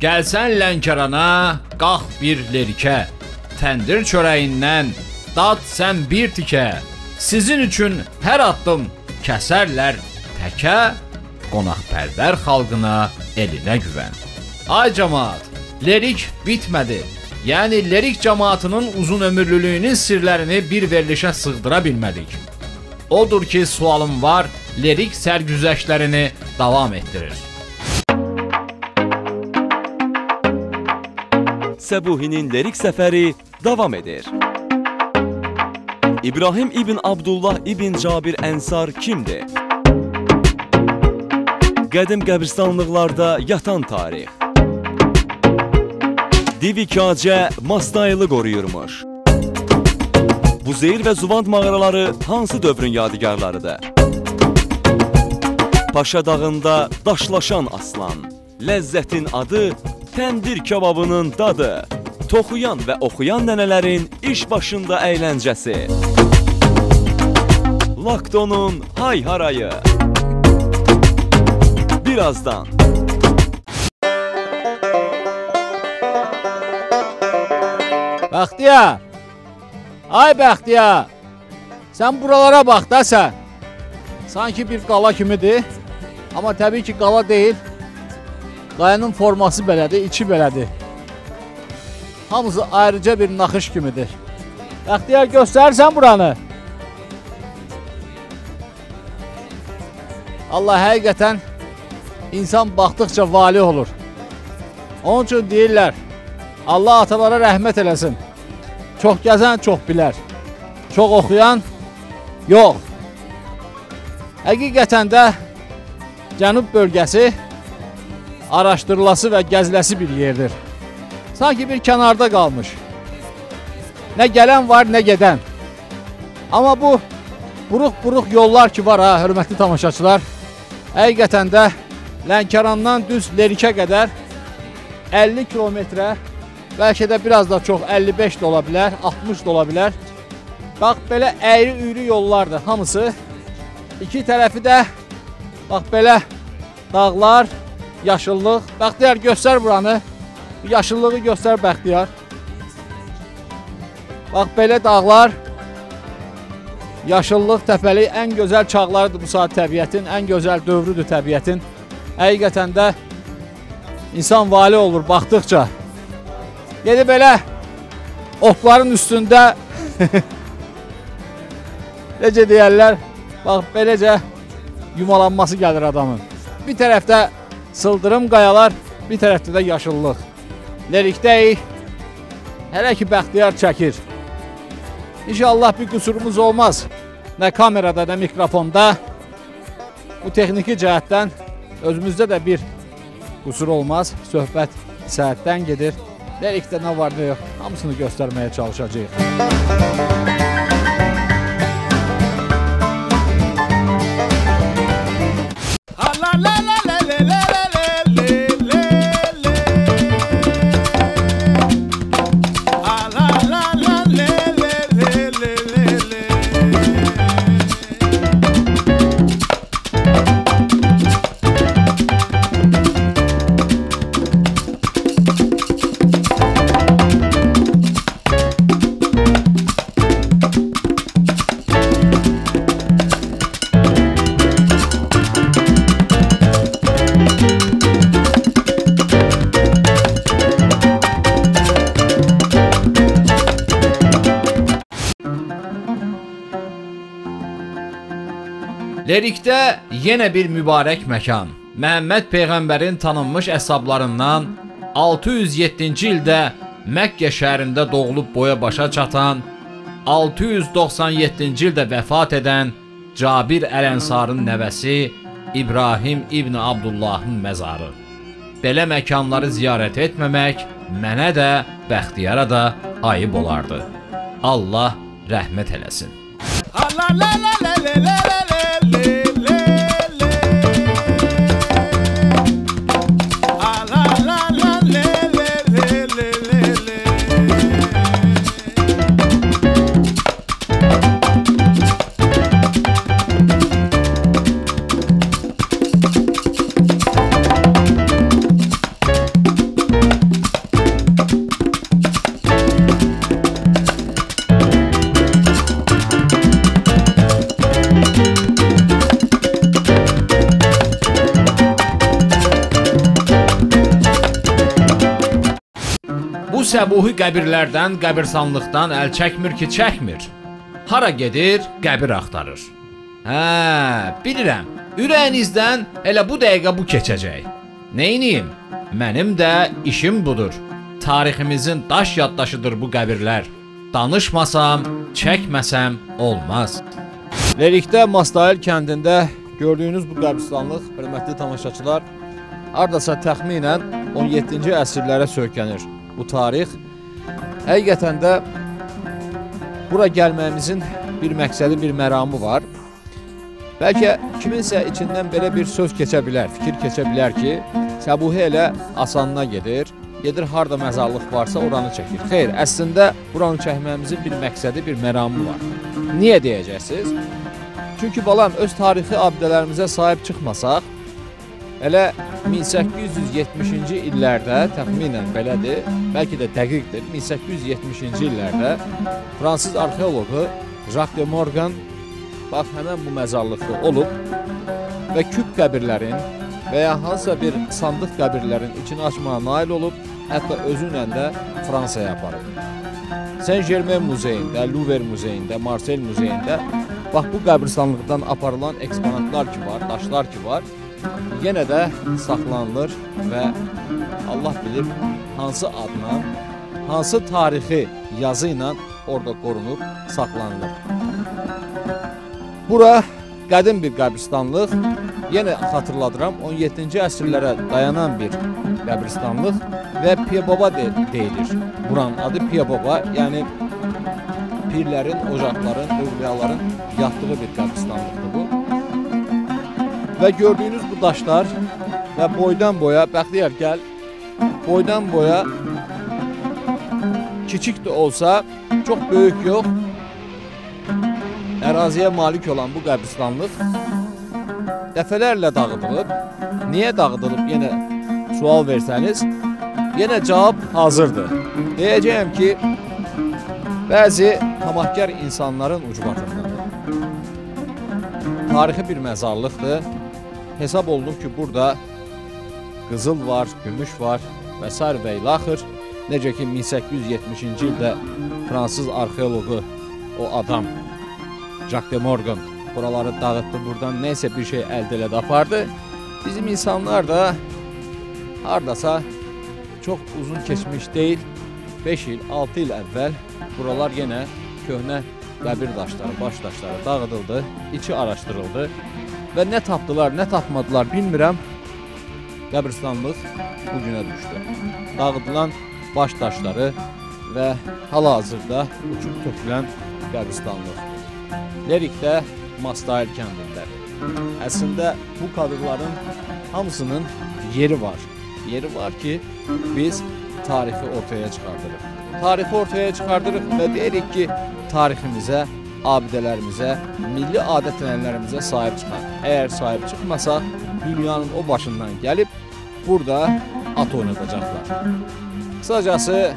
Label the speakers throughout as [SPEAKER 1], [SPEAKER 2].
[SPEAKER 1] Gəlsən Lənkərana, qalx bir lerikə, təndir çörəyindən dad sən bir tikə. Sizin üçün hər addım kəsərlər təkə, qonaqpərvər xalqına, elinə güvən. Ay cəmaat, lerik bitmədi. Yəni lerik cəmaatının uzun ömürlülüyünün sirlərini bir verilişə sığdıra bilmədik. Odur ki, sualım var, lerik sərgüzəştlərini davam etdirir.
[SPEAKER 2] Səbuhinin lerik səfəri davam edir. İbrahim ibn Abdullah ibn Cabir Ənsar kimdir? Qədim qəbristanlıqlarda yatan tarix. Divikacə Mastaylı qoruyurmuş. Buzeyir və Zuvand mağaraları hansı dövrün yadigarlarıdır? Paşa dağında daşlaşan aslan. Ləzzətin adı, təndir kebabının dadı. Toxuyan və oxuyan nənələrin iş başında əyləncəsi. Laktonun hay-harayı. Birazdan.
[SPEAKER 3] Bəxtiyar, ay Bəxtiyar, sən buralara bax da sən. Sanki bir qala kimidir, amma təbii ki qala deyil. Qayanın forması belədir, içi belədir. Hamısı ayrıca bir naxış kimidir. Bəxtiyar, göstərirsən buranı. Allah həqiqətən insan baxdıqca valih olur. Onun üçün deyirlər, Allah atalara rəhmət eləsin. Çox gəzən çox bilər. Çox oxuyan yox. Həqiqətən də Cənub bölgəsi araşdırılası və gəziləsi bir yerdir. Sanki bir kənarda qalmış. Nə gələn var, nə gedən. Amma bu buruq-buruq yollar ki var ha, hörmətli tamaşaçılar. Həqiqətən də Lənkərandan düz Lerikə qədər 50 kilometrə, bəlkə də biraz da çox 55 də ola bilər, 60 da ola bilər. Bax, belə əyri-üyrü yollardır hamısı. İki tərəfi də bax, belə dağlar, yaşıllıq. Bəxtiyar, göstər buranı. Yaşıllığı göstər Bəxtiyar. Bax, belə dağlar, yaşıllıq, təpəlik ən gözəl çağlarıdır bu saat təbiətin, ən gözəl dövrüdür təbiətin. Həqiqətən də insan vali olur baxdıqca. Gedib belə otların üstündə necə deyərlər, bax beləcə yumalanması gəlir adamın. Bir tərəfdə sıldırım qayalar, bir tərəfdə də yaşıllıq. Lerikdəyik, hələ ki Bəxtiyar çəkir. İnşallah bir qüsurumuz olmaz. Nə kamerada, nə mikrofonda. Bu texniki cəhətdən özümüzdə də bir qüsur olmaz. Söhbət səhətdən gedir. Lerikdə nə var, nə yox, hamısını göstərməyə çalışacağıq.
[SPEAKER 1] Lerikdə yenə bir mübarək məkan. Məhəmməd Peyğəmbərin tanınmış əshablarından 607-ci ildə Məkkə şəhərində doğulub boya başa çatan, 697-ci ildə vəfat edən Cabir Əl-Ənsarın nəvəsi İbrahim ibn Abdullahın məzarı. Belə məkanları ziyarət etməmək mənə də, Bəxtiyara da ayıb olardı. Allah rəhmət eləsin. Səbuhi qəbirlərdən, qəbirstanlıqdan əl çəkmir ki, çəkmir. Hara gedir, qəbir axtarır. Hə, bilirəm. Ürəyinizdən elə bu dəqiqə bu keçəcək. Neyniyim? Mənim də işim budur. Tariximizin daş yaddaşıdır bu qəbirlər. Danışmasam, çəkməsəm olmaz.
[SPEAKER 3] Lerikdə Mastahil kəndində gördüyünüz bu qəbirstanlıq, hörmətli tamaşaçılar, hardasa təxminən 17-ci əsrlərə söykənir bu tarix. Həqiqətən də bura gəlməyimizin bir məqsədi, bir məramı var. Bəlkə kiminsə içindən belə bir söz keçə bilər, fikir keçə bilər ki, Səbuhi elə asanına gedir harda məzarlıq varsa oranı çəkir. Xeyr, əslində buranı çəkməyimizin bir məqsədi, bir məramı var. Niyə deyəcəksiniz? Çünki balam, öz tarixi abidələrimizə sahib çıxmasaq, elə 1870-ci illərdə, təxminən belədir, bəlkə də dəqiqdir, 1870-ci illərdə Fransız arxeoloqu Jacques de Morgan bax, həmən bu məzarlıqda olub və küp qəbirlərin və ya hansısa bir sandıq qəbirlərin içini açmağa nail olub, hətta özünlə də Fransaya aparıb. Saint-Germain muzeyində, Louvre muzeyində, Marseille muzeyində bax, bu qəbirstanlıqdan aparılan eksponatlar ki var, daşlar ki var, yenə də saxlanılır və Allah bilir hansı adla, hansı tarixi yazı ilə orada qorunub, saxlanılır. Bura qədim bir qəbirstanlıq, yenə xatırladıram, 17-ci əsrlərə dayanan bir qəbirstanlıq və Piya Baba deyilir. Buranın adı Piya Baba, yəni pirlərin, ocaqların, övliyaların yatdığı bir qəbirstanlıqdır bu. Və gördüyünüz bu daşlar və boydan boya, bəxtiyar gəl, boydan boya kiçik də olsa, çox böyük yox, əraziyə malik olan bu qəbirstanlıq dəfələrlə dağıdılıb. Niyə dağıdılıb, yenə sual versəniz, yenə cavab hazırdır. Deyəcəyəm ki, bəzi tamahkar insanların ucbatındadır. Tarixi bir məzarlıqdır. Hesab olunub ki, burada qızıl var, gümüş var və s. və ilaxır. Necə ki, 1870-ci ildə Fransız arxeoloqu, o adam, Jacques de Morgan buraları dağıtdı, buradan neysə bir şey əldə elədi, apardı. Bizim insanlar da hardasa çox uzun keçmiş deyil, 5 il, 6 il əvvəl buralar yenə köhnə qəbir daşları, baş daşları dağıdıldı, içi araşdırıldı və nə tapdılar, nə tapmadılar bilmirəm, qəbirstanlıq bugünə düşdü. Dağıdılan baş daşları və hal-hazırda uçub tökülən qəbirstanlıq. Lerikdə Mastahil kəndində. Əslində bu kadrların hamısının yeri var. Yeri var ki, biz tarixi ortaya çıxardırıq. Tarixi ortaya çıxardırıq və deyirik ki, tariximizə, abidələrimizə, milli adət-ənənələrimizə sahib çıxaq. Əgər sahib çıxmasaq, dünyanın o başından gəlib burada at oynadacaqlar. Qısacası,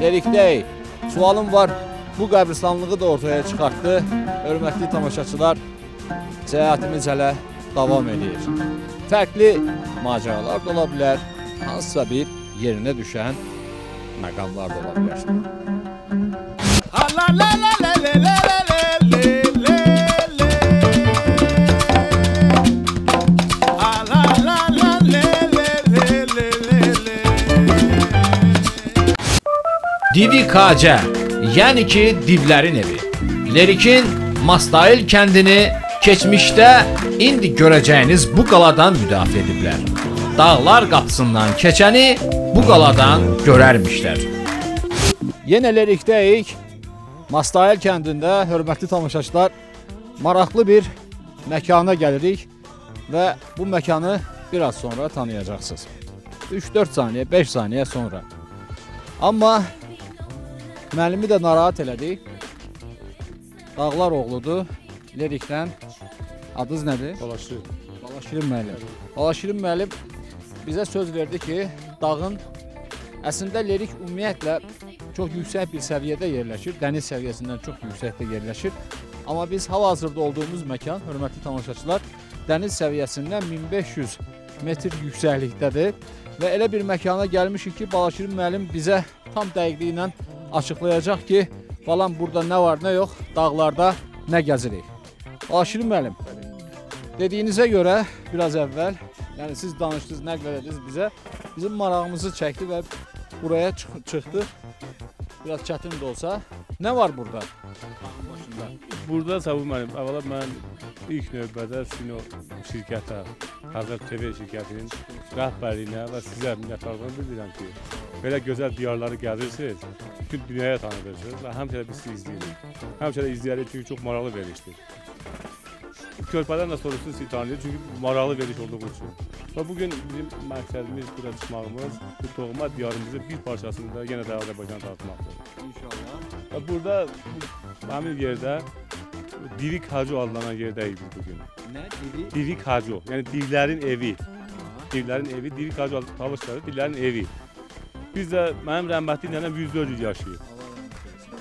[SPEAKER 3] Lerikdəyik. Sualım var. Bu qəbirstanlığı da ortaya çıxartdı. Hörmətli tamaşaçılar, səyahətimiz hələ davam edir. Fərqli macəralar da ola bilər, hansısa bir yerinə düşən məqamlar da ola bilər.
[SPEAKER 1] Divi Kacə, yəni ki, divlərin evi. Lerikin Mastahil kəndini keçmişdə indi görəcəyiniz bu qaladan müdafiə ediblər. Dağlar qapısından keçəni bu qaladan görərmişlər.
[SPEAKER 3] Yenə Lerikdəyik, Mastahil kəndində, hörmətli tamaşaçılar, maraqlı bir məkana gəlirik və bu məkanı biraz sonra tanıyacaqsınız. 3-4 saniyə, 5 saniyə sonra. Amma müəllimi də narahat elədik. Dağlar oğludur, Lerikdən. Adınız nədir?
[SPEAKER 4] Balaşirin.
[SPEAKER 3] Balaşirin müəllim. Balaşirin müəllim bizə söz verdi ki, dağın əslində Lerik ümumiyyətlə çox yüksək bir səviyyədə yerləşir, dəniz səviyyəsindən çox yüksəkdə yerləşir. Amma biz hal-hazırda olduğumuz məkan, hörmətli tamaşaçılar, dəniz səviyyəsindən 1500 metr yüksəklikdədir və elə bir məkana gəlmişik ki, Balaşirin müəllim bizə tam dəqiqliyi ilə açıqlayacaq ki, falan burada nə var, nə yox, dağlarda nə gəzirik. Balaşirin müəllim, dediyinizə görə biraz əvvəl, yəni siz danışdınız, nəql ediniz bizə, bizim marağımızı çəkdi və buraya çıxdı. Biraz çətin də olsa. Nə var burada?
[SPEAKER 4] Burada Sabir müəllim, əvvəla mən ilk növbədə Sino şirkətə, Xəzər TV şirkətinin rəhbərliyinə və sizə minnətdarlığımı bildirirəm ki, belə gözəl diyarları gəzirsiniz, bütün dünyaya tanıdırsınız və həmişə də biz sizi izləyirik. Həmişə də izləyərik çünki çox maraqlı verilişdir. Körpədən də soruşsun sizi tanıyır çünki maraqlı veriliş olduğu üçün. Və bugün bizim məqsədimiz burada çıxmağımız, bu doğma diyarımızın bir parçasını da yenə də Azərbaycana tanıtmaqdır.
[SPEAKER 3] İnşallah.
[SPEAKER 4] Və burada həmin yerdə Divik Hacı adlanan yerdəyik biz bugün.
[SPEAKER 3] Nə? Diri?
[SPEAKER 4] Divik Hacı, yəni divlərin evi. Divlərin evi, Divik Hacı adlı Talışları, divlərin evi. Biz də mənim rəhmətli nənəm 104 il yaşayıb.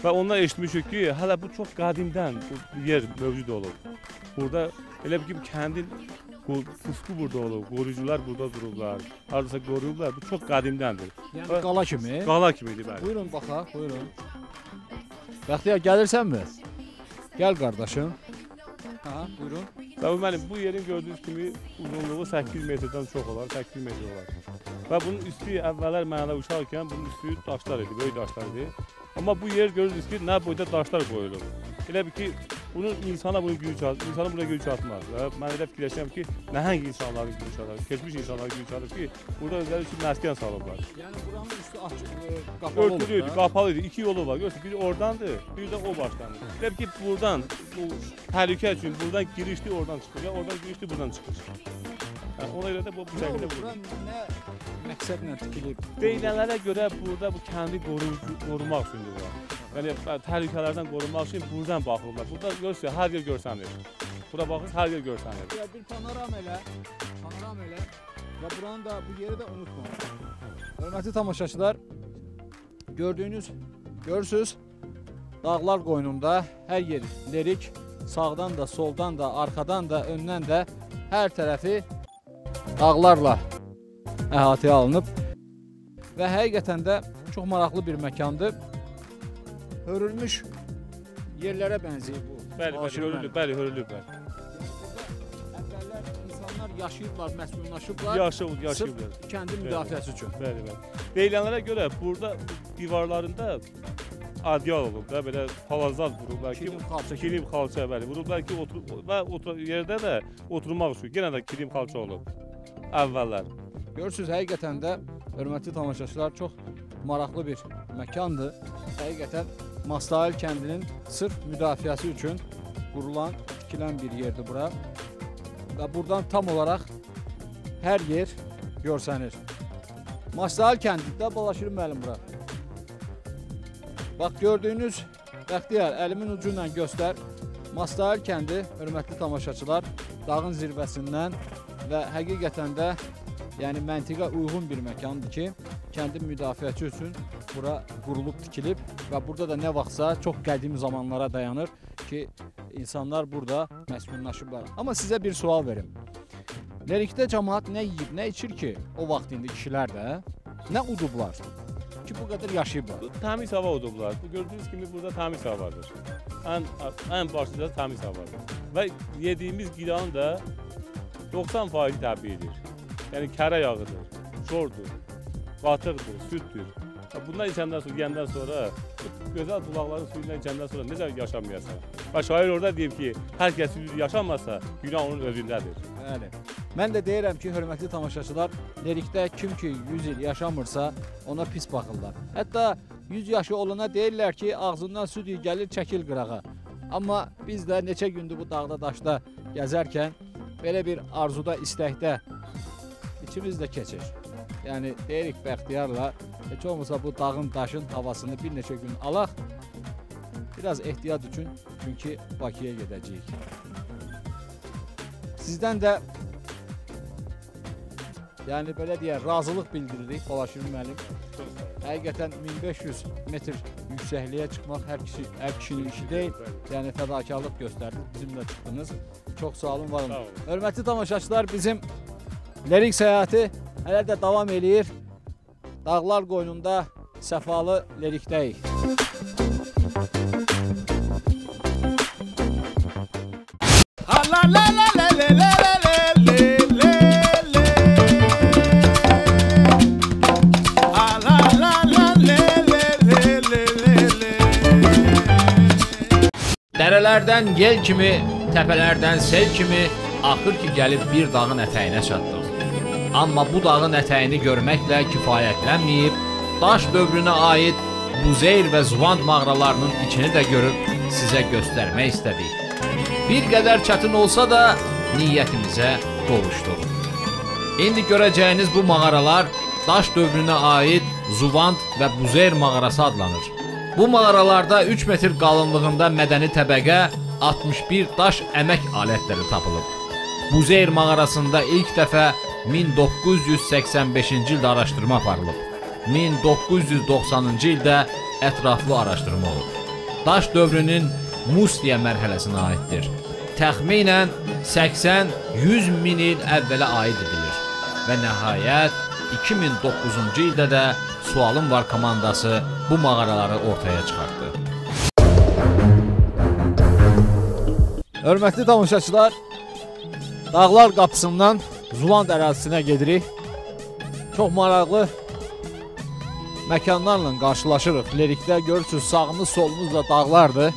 [SPEAKER 4] Və ondan eşitmişik ki, hələ bu çox qədimdən bu yer mövcud olub. Burada elə bir kəndin pusku burada olub, qoruyucular burada durublar, hardasa qoruyublar, bu çox qədimdəndir.
[SPEAKER 3] Yəni qala kimi?
[SPEAKER 4] Qala kimidir, bəli.
[SPEAKER 3] Buyurun baxaq, buyurun. Bəxtiyar, gəlirsənmi? Gəl qardaşım. Ha, buyurun.
[SPEAKER 4] Sabir müəllim, bu yerin gördüyünüz kimi uzunluğu 8 metrdən çox olar, 8 metr olar. Və bunun üstü əvvəllər mənə uşaqkən bunun üstü daşlar idi, böyük daşlar idi. Amma bu yer görürsünüz ki, nə boyda daşlar qoyulur. Elə bir ki, bunun insana bunu gücü çatmaz, insana buna gücü çatmaz. Mən elə fikirləşirəm ki, nəhəng insanların gücü çatır, keçmiş insanların gücü çatır ki, burada özləri üçün məskən salıblar.
[SPEAKER 3] Yəni buranın üstü açıq, qapalı olur.
[SPEAKER 4] Örtülüydü, qapalı idi, iki yolu var. Görürsünüz, biri oradandır, biri də o başdandır. Elə bir ki, buradan, bu təhlükə üçün buradan girişdi, oradan çıxır, ya oradan girişdi, buradan çıxır. Yəni, ona görə də bu şəkildə
[SPEAKER 3] olur. Bura nə məqsədlə tikilib?
[SPEAKER 4] Deyilənlərə görə burada bu kəndi qorumaq üçündür bura. Yəni təhlükələrdən qorunmaq üçün buradan baxırlar. Burada görürsünüz, hər yer görsənir. Bura baxırsınız, hər yer görsənir.
[SPEAKER 3] Bir panoram elə və buranın da bu yeri də unutmayın. Hörmətli tamaşaçılar, görürsünüz, dağlar qoynunda hər yer lerik, sağdan da, soldan da, arxadan da, öndən də hər tərəfi dağlarla əhatəyə alınıb və həqiqətən də çox maraqlı bir məkandır. Hörülmüş yerlərə bənzəyir bu.
[SPEAKER 4] Bəli, hörülüb.
[SPEAKER 3] Əvvəllər insanlar yaşayıblar, məskunlaşıblar.
[SPEAKER 4] Yaşayıblar.
[SPEAKER 3] Sırf kəndin müdafiəsi üçün.
[SPEAKER 4] Bəli. Deyilənlərə görə burada divarlarında adyal olub da, belə palazlar vurublar ki, kilim xalça, bəli, vurublar ki, yerdə də oturmaq üçün yenə də kilim xalça olub əvvəllər.
[SPEAKER 3] Görürsünüz, həqiqətən də hörmətli tamaşaçılar çox maraqlı bir məkandır. Həqiqətən Mastahil kəndinin sırf müdafiəsi üçün qurulan, tikilən bir yerdir bura. Və buradan tam olaraq hər yer görsənir. Mastahil kəndində Balaşirin müəllim bura. Bax, gördüyünüz Bəxtiyar, əlimin ucu ilə göstər. Mastahil kəndi, hörmətli tamaşaçılar, dağın zirvəsindən və həqiqətən də yəni məntiqə uyğun bir məkandır ki, kəndin müdafiəsi üçün bura qurulub tikilib və burada da nə vaxtsa çox qədim zamanlara dayanır ki, insanlar burada məskunlaşıblar. Amma sizə bir sual verim. Lerikdə cəmaət nə yeyib, nə içir ki, o vaxt indi kişilər də nə udublar ki, bu qədər yaşayıblar?
[SPEAKER 4] Təmiz hava udublar. Bu gördüyünüz kimi burada təmiz havadır. Ən başlıca təmiz havadır. Və yediyimiz qidanın da 90% təbiidir. Yəni kərə yağıdır, şordur, qatıqdır, süddür. Bundan içəndən sonra, yeyəndən sonra, gözəl bulaqların suyundan içəndən sonra necə yaşamayasan? Və şair orada deyib ki, hər kəs südür yaşamasa, günah onun özündədir.
[SPEAKER 3] Bəli. Mən də deyirəm ki, hörmətli tamaşaçılar, lerikdə kim ki 100 il yaşamırsa, ona pis baxırlar. Hətta 100 yaşı olana deyirlər ki, ağzından süd gəlir, çəkil qırağa. Amma biz də neçə gündür bu dağda, daşda gəzərkən, belə bir arzuda, istəkdə içimiz də keçir. Yəni, deyirik Bəxtiyarla, heç olmasa bu dağın, daşın havasını bir neçə gün alaq, biraz ehtiyat üçün, çünki Bakıya gedəcəyik. Sizdən də, yəni belə deyək, razılıq bildiririk Balaşirin müəllim. Həqiqətən 1500 metr yüksəkliyə çıxmaq hər kişinin işi deyil. Yəni fədakarlıq göstərdiniz, bizimlə çıxdınız. Çox sağ olun, var olun. Hörmətli tamaşaçılar, bizim Lirik səyahəti hələ də davam eləyir. Dağlar qoynunda səfalı lirikdəyik.
[SPEAKER 1] Dərələrdən yel kimi, təpələrdən sel kimi axır ki gəlib bir dağın ətəyinə çatdıq. Amma bu dağın ətəyini görməklə kifayətlənməyib, daş dövrünə aid Buzeyr və Zuvand mağaralarının içini də görüb sizə göstərmək istədik. Bir qədər çətin olsa da niyyətimizə qovuşduq. İndi görəcəyiniz bu mağaralar daş dövrünə aid Zuvand və Buzeyr mağarası adlanır. Bu mağaralarda 3 metr qalınlığında mədəni təbəqə 61 daş əmək alətləri tapılıb. Buzeyr mağarasında ilk dəfə 1985-ci ildə araşdırma aparılıb. 1990-cı ildə ətraflı araşdırma olub. Daş dövrünün Mustiya mərhələsinə aiddir. Təxminən 80-100 min il əvvələ aid edilir. Və nəhayət 2009-cu ildə də Sualım Var komandası bu mağaraları ortaya çıxartdı.
[SPEAKER 3] Hörmətli tamaşaçılar, Dağlar qapısından Zuvand ərazisinə gedirik. Çox maraqlı məkanlarla qarşılaşırıq. Lirikdə görürsünüz, sağımız solumuz da dağlardır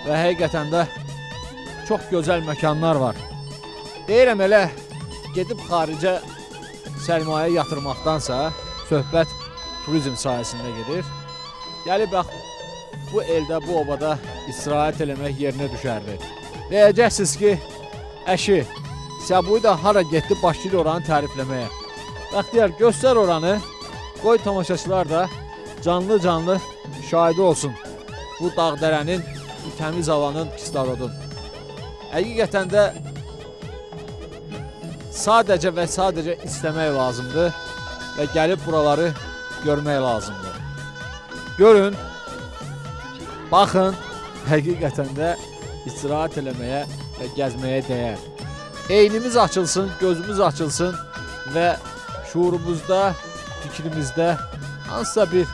[SPEAKER 3] və həqiqətən də çox gözəl məkanlar var. Deyirəm elə gedib xaricə sərmayə yatırmaqdansa söhbət turizm sayəsində gedir. Gəlib bax, bu eldə, bu obada istirahət eləmək yerinə düşərdi. Deyəcəksiniz ki, əşi, Səbuy da hara getdi, başlayır oranı tərifləməyə. Bəxtiyar, göstər oranı, qoy tamaşaçılar da canlı-canlı şahidi olsun bu dağ-dərənin, bu təmiz havanın, kislorodun. Həqiqətən də sadəcə və sadəcə istəmək lazımdır və gəlib buraları görmək lazımdır. Görün, baxın, həqiqətən də istirahət eləməyə və gəzməyə dəyər. Eynimiz açılsın, gözümüz açılsın və şuurumuzda, fikrimizdə hansısa bir,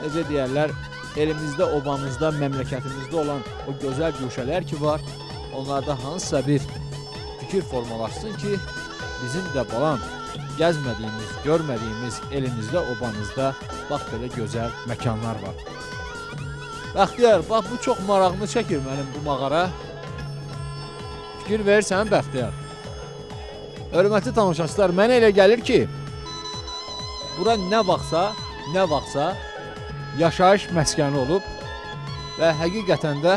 [SPEAKER 3] necə deyərlər, elimizdə, obamızda, məmləkətimizdə olan o gözəl güşələr ki var, onlarda hansısa bir fikir formalaşsın ki, bizim də balam gəzmədiyimiz, görmədiyimiz elimizdə, obamızda bax belə gözəl məkanlar var. Bəxtiyar, bax bu çox marağını çəkir mənim bu mağara. Fikir verirsən Bəxtiyar. Hörmətli tamaşaçılar, mənə elə gəlir ki, bura nə vaxtsa yaşayış məskəni olub və həqiqətən də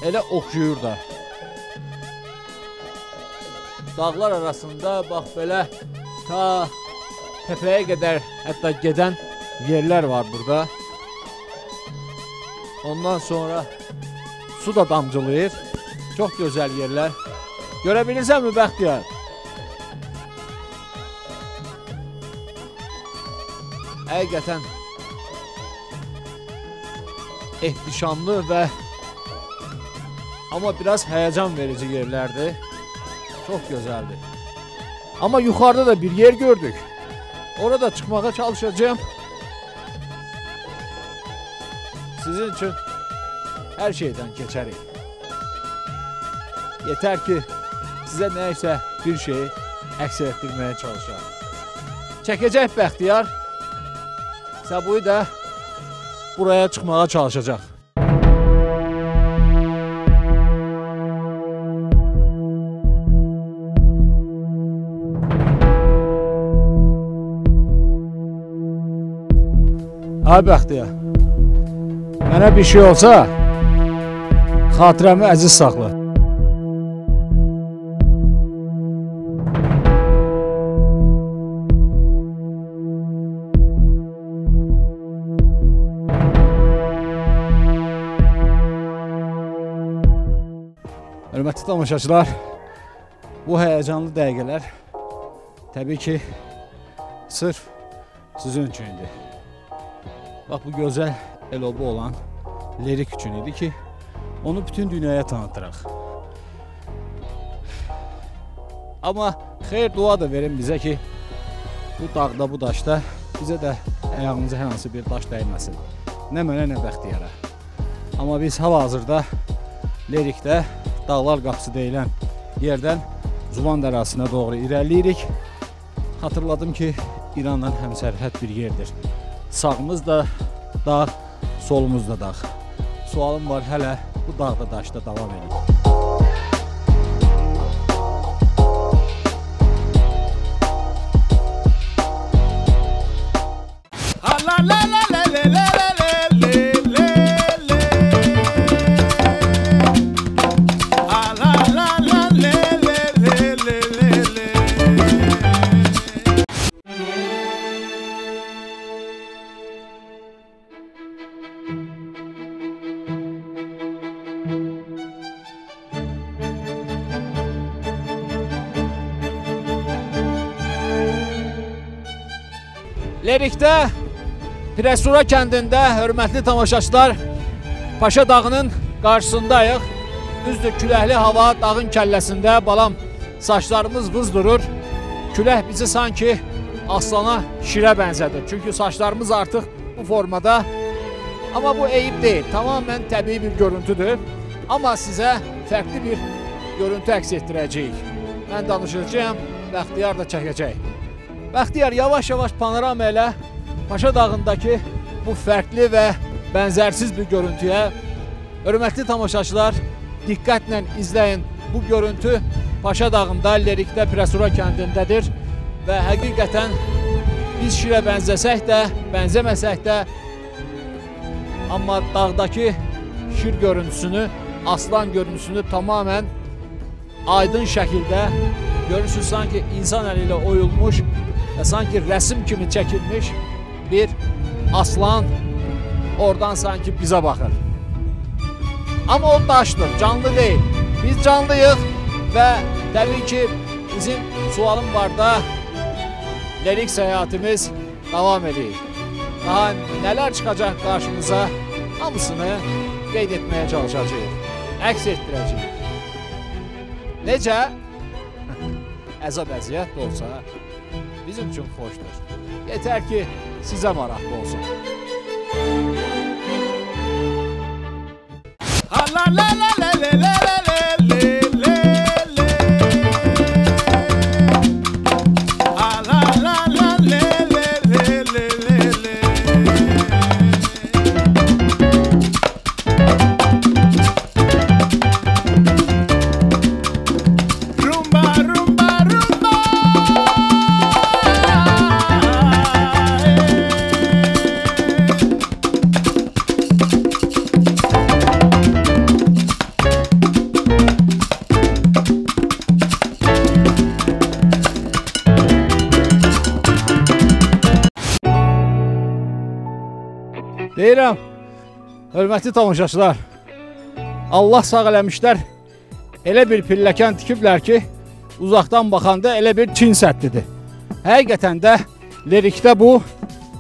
[SPEAKER 3] elə oxşuyur da. Dağlar arasında bax belə ta təpəyə qədər hətta gedən yerlər var burada. Ondan sonra su da damcılayır. Çox gözəl yerlər. Görə bilirsənmi Bəxtiyar? Həqiqətən ehtişamlı və amma biraz həyəcan verici yerlərdir. Çox gözəldir. Amma yuxarıda da bir yer gördük. Orada çıxmağa çalışacağım. Sizin üçün hər şeydən keçərik. Yetər ki, sizə nəysə bir şeyi əks etdirməyə çalışaq. Çəkəcək Bəxtiyar. Səbuy da buraya çıxmağa çalışacaq. Ay Bəxtiyar, mənə bir şey olsa, xatirəmi əziz saxla. Hörmətli tamaşaçılar, bu həyəcanlı dəqiqələr təbii ki, sırf sizin üçün idi. Bax, bu gözəl el-obu olan lirik üçün idi ki, onu bütün dünyaya tanıtıraq. Amma xeyir dua da verin bizə ki, bu dağda, bu daşda bizə də ayağımıza hər hansı bir daş dəyməsin. Nə mənə, nə Bəxtiyara. Amma biz hal-hazırda Lerikdə Dağlar qapısı deyilən yerdən Zuvan dərəsinə doğru irəliyirik. Hatırladım ki, İranla həmsərhəd bir yerdir. Sağımız da dağ, solumuz da dağ. Sualım var, hələ bu dağda, daşda davam edir. Lerikdə, Presura kəndində, hörmətli tamaşaçılar, Paşa dağının qarşısındayıq. Düzdür, küləkli hava dağın kəlləsində, balam, saçlarımız vız durur. Külək bizi sanki aslana, şirə bənzədir. Çünki saçlarımız artıq bu formada. Amma bu eyib deyil, tamamən təbii bir görüntüdür. Amma sizə fərqli bir görüntü əks etdirəcəyik. Mən danışacağım, Bəxtiyar da çəkəcək. Bəxtiyar, yavaş-yavaş panorama ilə Paşa dağındakı bu fərqli və bənzərsiz bir görüntüyə. Hörmətli tamaşaçılar, diqqətlə izləyin. Bu görüntü Paşa dağında, Lerikdə, Presura kəndindədir. Və həqiqətən biz şirə bənzəsək də, bənzəməsək də, amma dağdakı şir görüntüsünü, aslan görüntüsünü tamamən aydın şəkildə görürsünüz, sanki insan əli ilə oyulmuş və sanki rəsm kimi çəkilmiş bir aslan oradan sanki bizə baxır. Amma o daşdır, canlı deyil. Biz canlıyıq və təbii ki, bizim sualım var da Lerik səyahətimiz davam edir. Daha nələr çıxacaq qarşımıza, hamısını qeyd etməyə çalışacağıq, əks etdirəcəyik. Necə? Əzab əziyyət də olsa, bizim üçün xoşdur. Yetər ki, sizə maraqlı olsun. Deyirəm, hörmətli tamaşaçılar, Allah sağ eləmişlər, elə bir pilləkən tikiblər ki, uzaqdan baxanda elə bir Çin səddidir. Həqiqətən də Lerikdə bu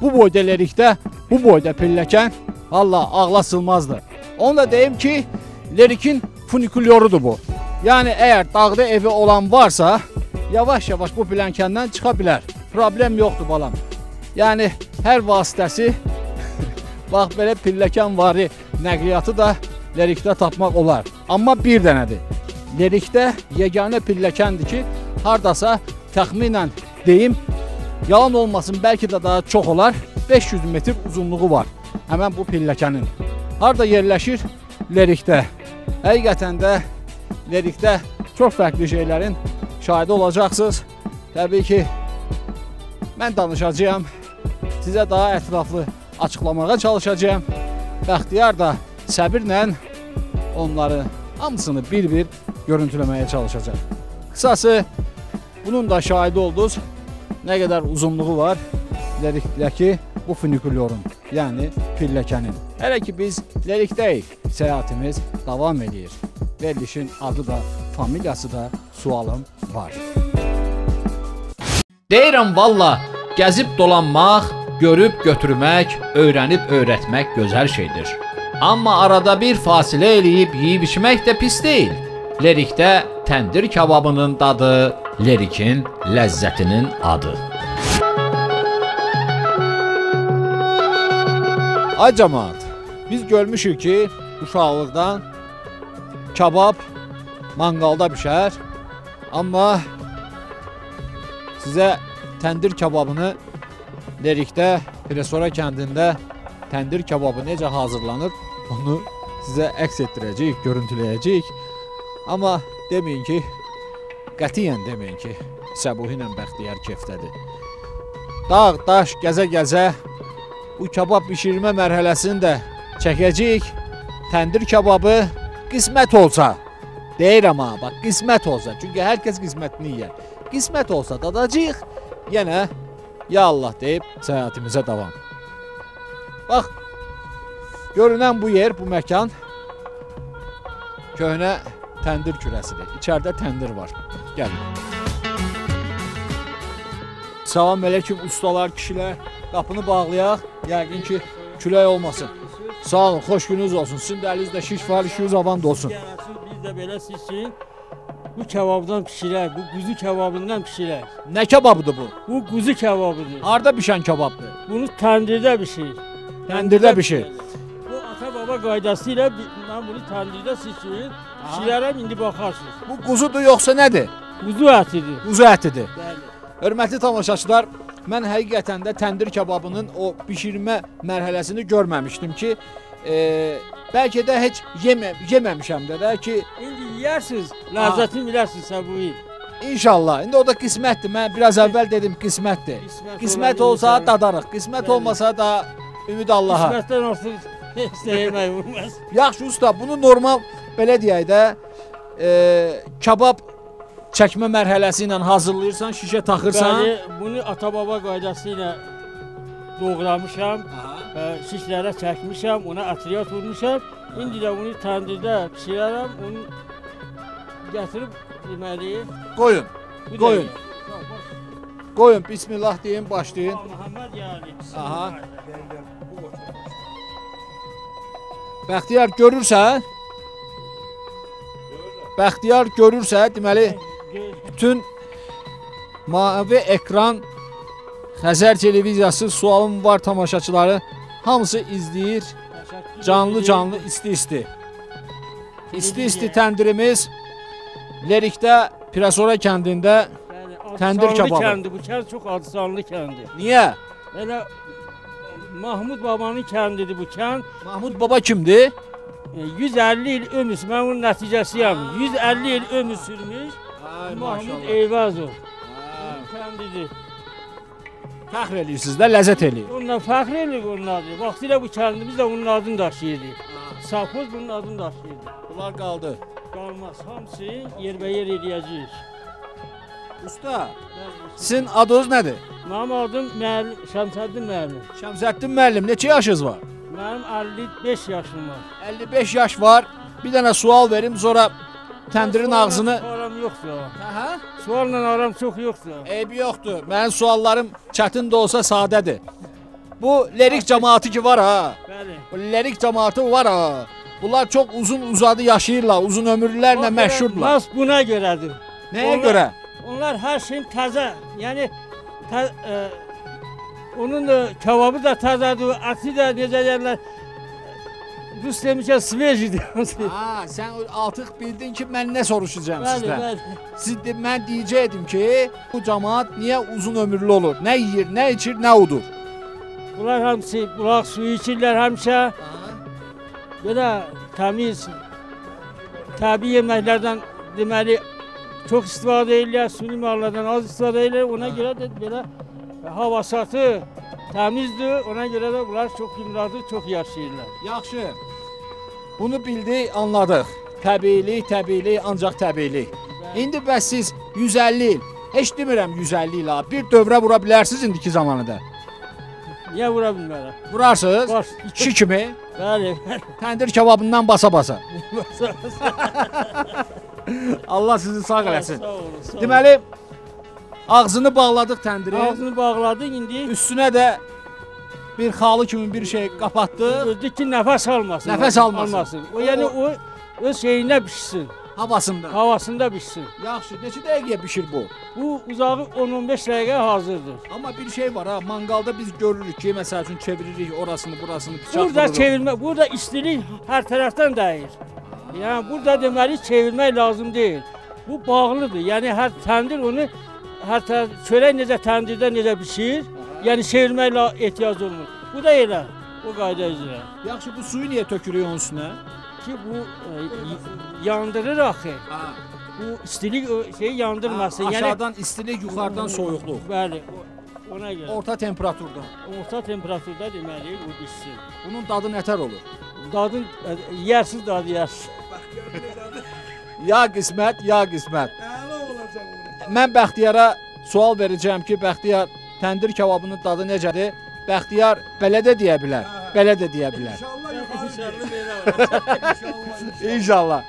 [SPEAKER 3] boyda Lerikdə, bu boyda pilləkən, valla ağla sığmazdır. Onu da deyim ki, Lerikin funikulyorudur bu. Yəni, əgər dağda evi olan varsa, yavaş-yavaş bu pilləkəndən çıxa bilər. Problem yoxdur balam. Yəni, hər vasitəsi, bax, belə pilləkən vari nəqliyyatı da Lerikdə tapmaq olar. Amma bir dənədir. Lerikdə yeganə pilləkəndir ki, hardasa təxminən deyim, yalan olmasın, bəlkə də daha çox olar, 500 metr uzunluğu var. Həmən bu pilləkənin. Harada yerləşir? Lerikdə. Həqiqətən də Lerikdə çox fərqli şeylərin şahidi olacaqsınız. Təbii ki, mən danışacağım, sizə daha ətraflı açıqlamağa çalışacağım. Bəxtiyar da səbirlə onları hamısını bir-bir görüntüləməyə çalışacaq. Qısası, bunun da şahidi oldunuz. Nə qədər uzunluğu var Lerikdəki bu funikulyorun, yəni pilləkənin. Hələ ki biz Lerikdəyik, səyahətimiz davam edir. Verilişin adı da, familiyası da sualım var.
[SPEAKER 1] Deyirəm valla, gəzib dolanmaq, görüb götürmək, öyrənib öyrətmək gözəl şeydir. Amma arada bir fasilə eləyib yeyib içmək də pis deyil. Lerikdə təndir kababının dadı, lerikin ləzzətinin adı.
[SPEAKER 3] Ay cəmaət, biz görmüşük ki, uşaqlıqdan kabab manqalda bişər, amma sizə təndir kababını Lerikdə, Presora kəndində təndir kababı necə hazırlanır, onu sizə əks etdirəcəyik, görüntüləyəcəyik. Amma deməyin ki, qətiyyən deməyin ki, Səbuhi ilə Bəxtiyar kefdədir. Dağ, daş, gəzə-gəzə bu kabab bişirmə mərhələsini də çəkəcəyik. Təndir kababı qismət olsa, deyirəm ha, bax qismət olsa, çünki hər kəs qismətini yeyər. Qismət olsa dadacağıq, yenə ya Allah deyib səyahətimizə davam. Bax, görünən bu yer, bu məkan köhnə təndir kürəsidir. İçəridə təndir var. Gəlin. Salam əleykum ustalar, kişilər. Qapını bağlayaq. Yəqin ki, külək olmasın. Sağ olun, xoş gününüz olsun. Sizin də əlinizdə şiş var, işiniz avan olsun.
[SPEAKER 5] Biz də belə sizin bu kebabdan pişirək, bu quzu kebabından pişirək.
[SPEAKER 3] Nə kebabıdır bu?
[SPEAKER 5] Bu quzu kebabıdır.
[SPEAKER 3] Harda bişən kebabdır?
[SPEAKER 5] Bunu təndirdə pişir.
[SPEAKER 3] Təndirdə bişir.
[SPEAKER 5] Bu ata-baba qaydası ilə mən bunu təndirdə pişirərəm, indi baxarsınız.
[SPEAKER 3] Bu quzudur yoxsa nədir?
[SPEAKER 5] Quzu ətidir.
[SPEAKER 3] Quzu ətidir.
[SPEAKER 5] Bəli.
[SPEAKER 3] Hörmətli tamaşaçılar, mən həqiqətən də təndir kebabının o bişirmə mərhələsini görməmişdim ki, bəlkə də heç yeməmişəm də ki,
[SPEAKER 5] İndi yeyirsiniz, ləzzətini bilərsiniz Səbuhi.
[SPEAKER 3] İnşallah. İndi o da qismətdir. Mən biraz əvvəl dedim qismətdir. Qismət olsa dadarıq, qismət olmasa da ümid Allaha.
[SPEAKER 5] Qismətdən artıq heç də yemək olmaz.
[SPEAKER 3] Yaxşı usta, bunu normal belə deyək də kabab çəkmə mərhələsi ilə hazırlayırsan, şişə taxırsan.
[SPEAKER 5] Bəli, bunu ata-baba qaydası ilə doğramışam, şişlərə çəkmişəm, ona ətriyyat vurmuşam. İndi də bunu təndirdə pişirərəm, onu gətirib deməli.
[SPEAKER 3] Qoyun, qoyun. Qoyun, bismillah deyin, başlayın.
[SPEAKER 5] Muhammed yəni.
[SPEAKER 3] Aha. Bəxtiyar görürsən? Bəxtiyar görürsə, deməli, bütün mavi ekran Xəzər televiziyası Sualım Var tamaşaçıları hamısı izləyir. Canlı, isti-isti. İsti-isti təndirimiz Lerikdə, Presora kəndində təndir kababı.
[SPEAKER 5] Kəndi, bu kənd çox adsanlı kəndi.
[SPEAKER 3] Niyə?
[SPEAKER 5] Elə Mahmud babanın kəndidir bu kənd.
[SPEAKER 3] Mahmud baba kimdir?
[SPEAKER 5] 150 il ömür, mən onun nəticəsiyəm. 150 il ömür sürmüş Mahmud Eyvazov. Kəndidir.
[SPEAKER 3] Fəxr edirsiniz də, ləzzət eləyir.
[SPEAKER 5] Onunla fəxr edirik onun adı. Vaxtilə bu kəndimiz də onun adını daşıyırdı. Safxoz bunun adını daşıyırdı.
[SPEAKER 3] Bunlar qaldı.
[SPEAKER 5] Qalmaz, hamısı yerbəyer eləyəcəyik.
[SPEAKER 3] Usta, sizin adınız nədir?
[SPEAKER 5] Mənim adım Şəmsəddin müəllim.
[SPEAKER 3] Şəmsəddin müəllim, neçə yaşınız var?
[SPEAKER 5] Mənim 55 yaşım var.
[SPEAKER 3] 55 yaş var. Bir dənə sual verim, sonra təndirin ağzını...
[SPEAKER 5] Aram yoxdur.
[SPEAKER 3] Hə?
[SPEAKER 5] Sualla aram çox yoxdur.
[SPEAKER 3] Eybi yoxdur. Mənim suallarım çətin də olsa sadədir. Bu Lerik cəmaatı ki var ha.
[SPEAKER 5] Bəli.
[SPEAKER 3] Bu Lerik cəmaatı var ha. Bunlar çox uzun uzadı yaşayırlar, uzun ömürlərlə məşhurdular.
[SPEAKER 5] Məhz buna görədir.
[SPEAKER 3] Nəyə görə?
[SPEAKER 5] Onlar hər şeyin təzə, yəni onun da kebabı da təzədir, əti də necə deyirlər, Rus demişə svejidir.
[SPEAKER 3] Ha, sən artıq bildin ki, mən nə soruşacağım sizdən.
[SPEAKER 5] Bəli.
[SPEAKER 3] Mən deyəcəkdim ki, bu cəmaat niyə uzun ömürlü olur? Nə yeyir, nə içir, nə udur?
[SPEAKER 5] Bunlar hamısı bulaq suyu içirlər həmişə. Belə təmiz, təbii yeməklərdən deməli, çox istifadə edirlər, suni mallardan az istifadə edirlər. Ona görə də belə havasatı təmizdir, ona görə də bunlar çox günlərdir, çox yaşayırlar.
[SPEAKER 3] Yaxşı, bunu bildik, anladıq. Təbiilik, ancaq təbiilik. İndi bəs siz 150 il, heç demirəm 150 il, bir dövrə vura bilərsiniz indiki zamanıda.
[SPEAKER 5] Niyə vura bilmərəm?
[SPEAKER 3] Vurarsınız,
[SPEAKER 5] Var.
[SPEAKER 3] kişi kimi,
[SPEAKER 5] Bəli,
[SPEAKER 3] təndir kebabından basa-basa. Allah sizi sağ eləsin.
[SPEAKER 5] Sağ olun, sağ olun.
[SPEAKER 3] Deməli, ağzını bağladıq təndirin.
[SPEAKER 5] Ağzını bağladıq indi.
[SPEAKER 3] Üstünə də bir xalı kimi bir şey qapatdıq.
[SPEAKER 5] Gözlük ki, nəfəs almasın.
[SPEAKER 3] Nəfəs almasın.
[SPEAKER 5] O yəni o öz şeyinə pişsin.
[SPEAKER 3] Havasında.
[SPEAKER 5] Havasında bişsin.
[SPEAKER 3] Yaxşı, neçə dəqiqəyə bişir bu?
[SPEAKER 5] Bu uzağı 10-15 dəqiqə hazırdır.
[SPEAKER 3] Amma bir şey var ha, mangalda biz görürük ki, məsəl üçün çeviririk orasını, burasını, bıçaq
[SPEAKER 5] Burada
[SPEAKER 3] vururuq.
[SPEAKER 5] çevirmə, burada istilik hər tərəfdən dəyir. Yəni burada deməli çevirmək lazım deyil. Bu bağlıdır. Yəni hər təndir onu hər çörək necə təndirdə necə bişir, yəni çevirməklə ehtiyac olmur. Bu da elə o qayda üzrə.
[SPEAKER 3] Yaxşı, bu suyu niyə tökürük onun üstünə?
[SPEAKER 5] Ki bu yandırır axı.
[SPEAKER 3] Ha.
[SPEAKER 5] Bu istilik şeyi yandırmasın.
[SPEAKER 3] Aşağıdan istilik, yuxarıdan soyuqluq.
[SPEAKER 5] Bəli. Ona görə.
[SPEAKER 3] Orta temperaturda.
[SPEAKER 5] Orta temperaturda deməli bu bişsin.
[SPEAKER 3] Bunun dadı nətər olur?
[SPEAKER 5] Dadın yersiz dadı yersiz.
[SPEAKER 3] Ya qismət, ya qismət. Mən Bəxtiyara sual verəcəm ki, Bəxtiyar təndir kebabının dadı necədir? Bəxtiyar belə də deyə bilər, belə də deyə bilər. İnşallah.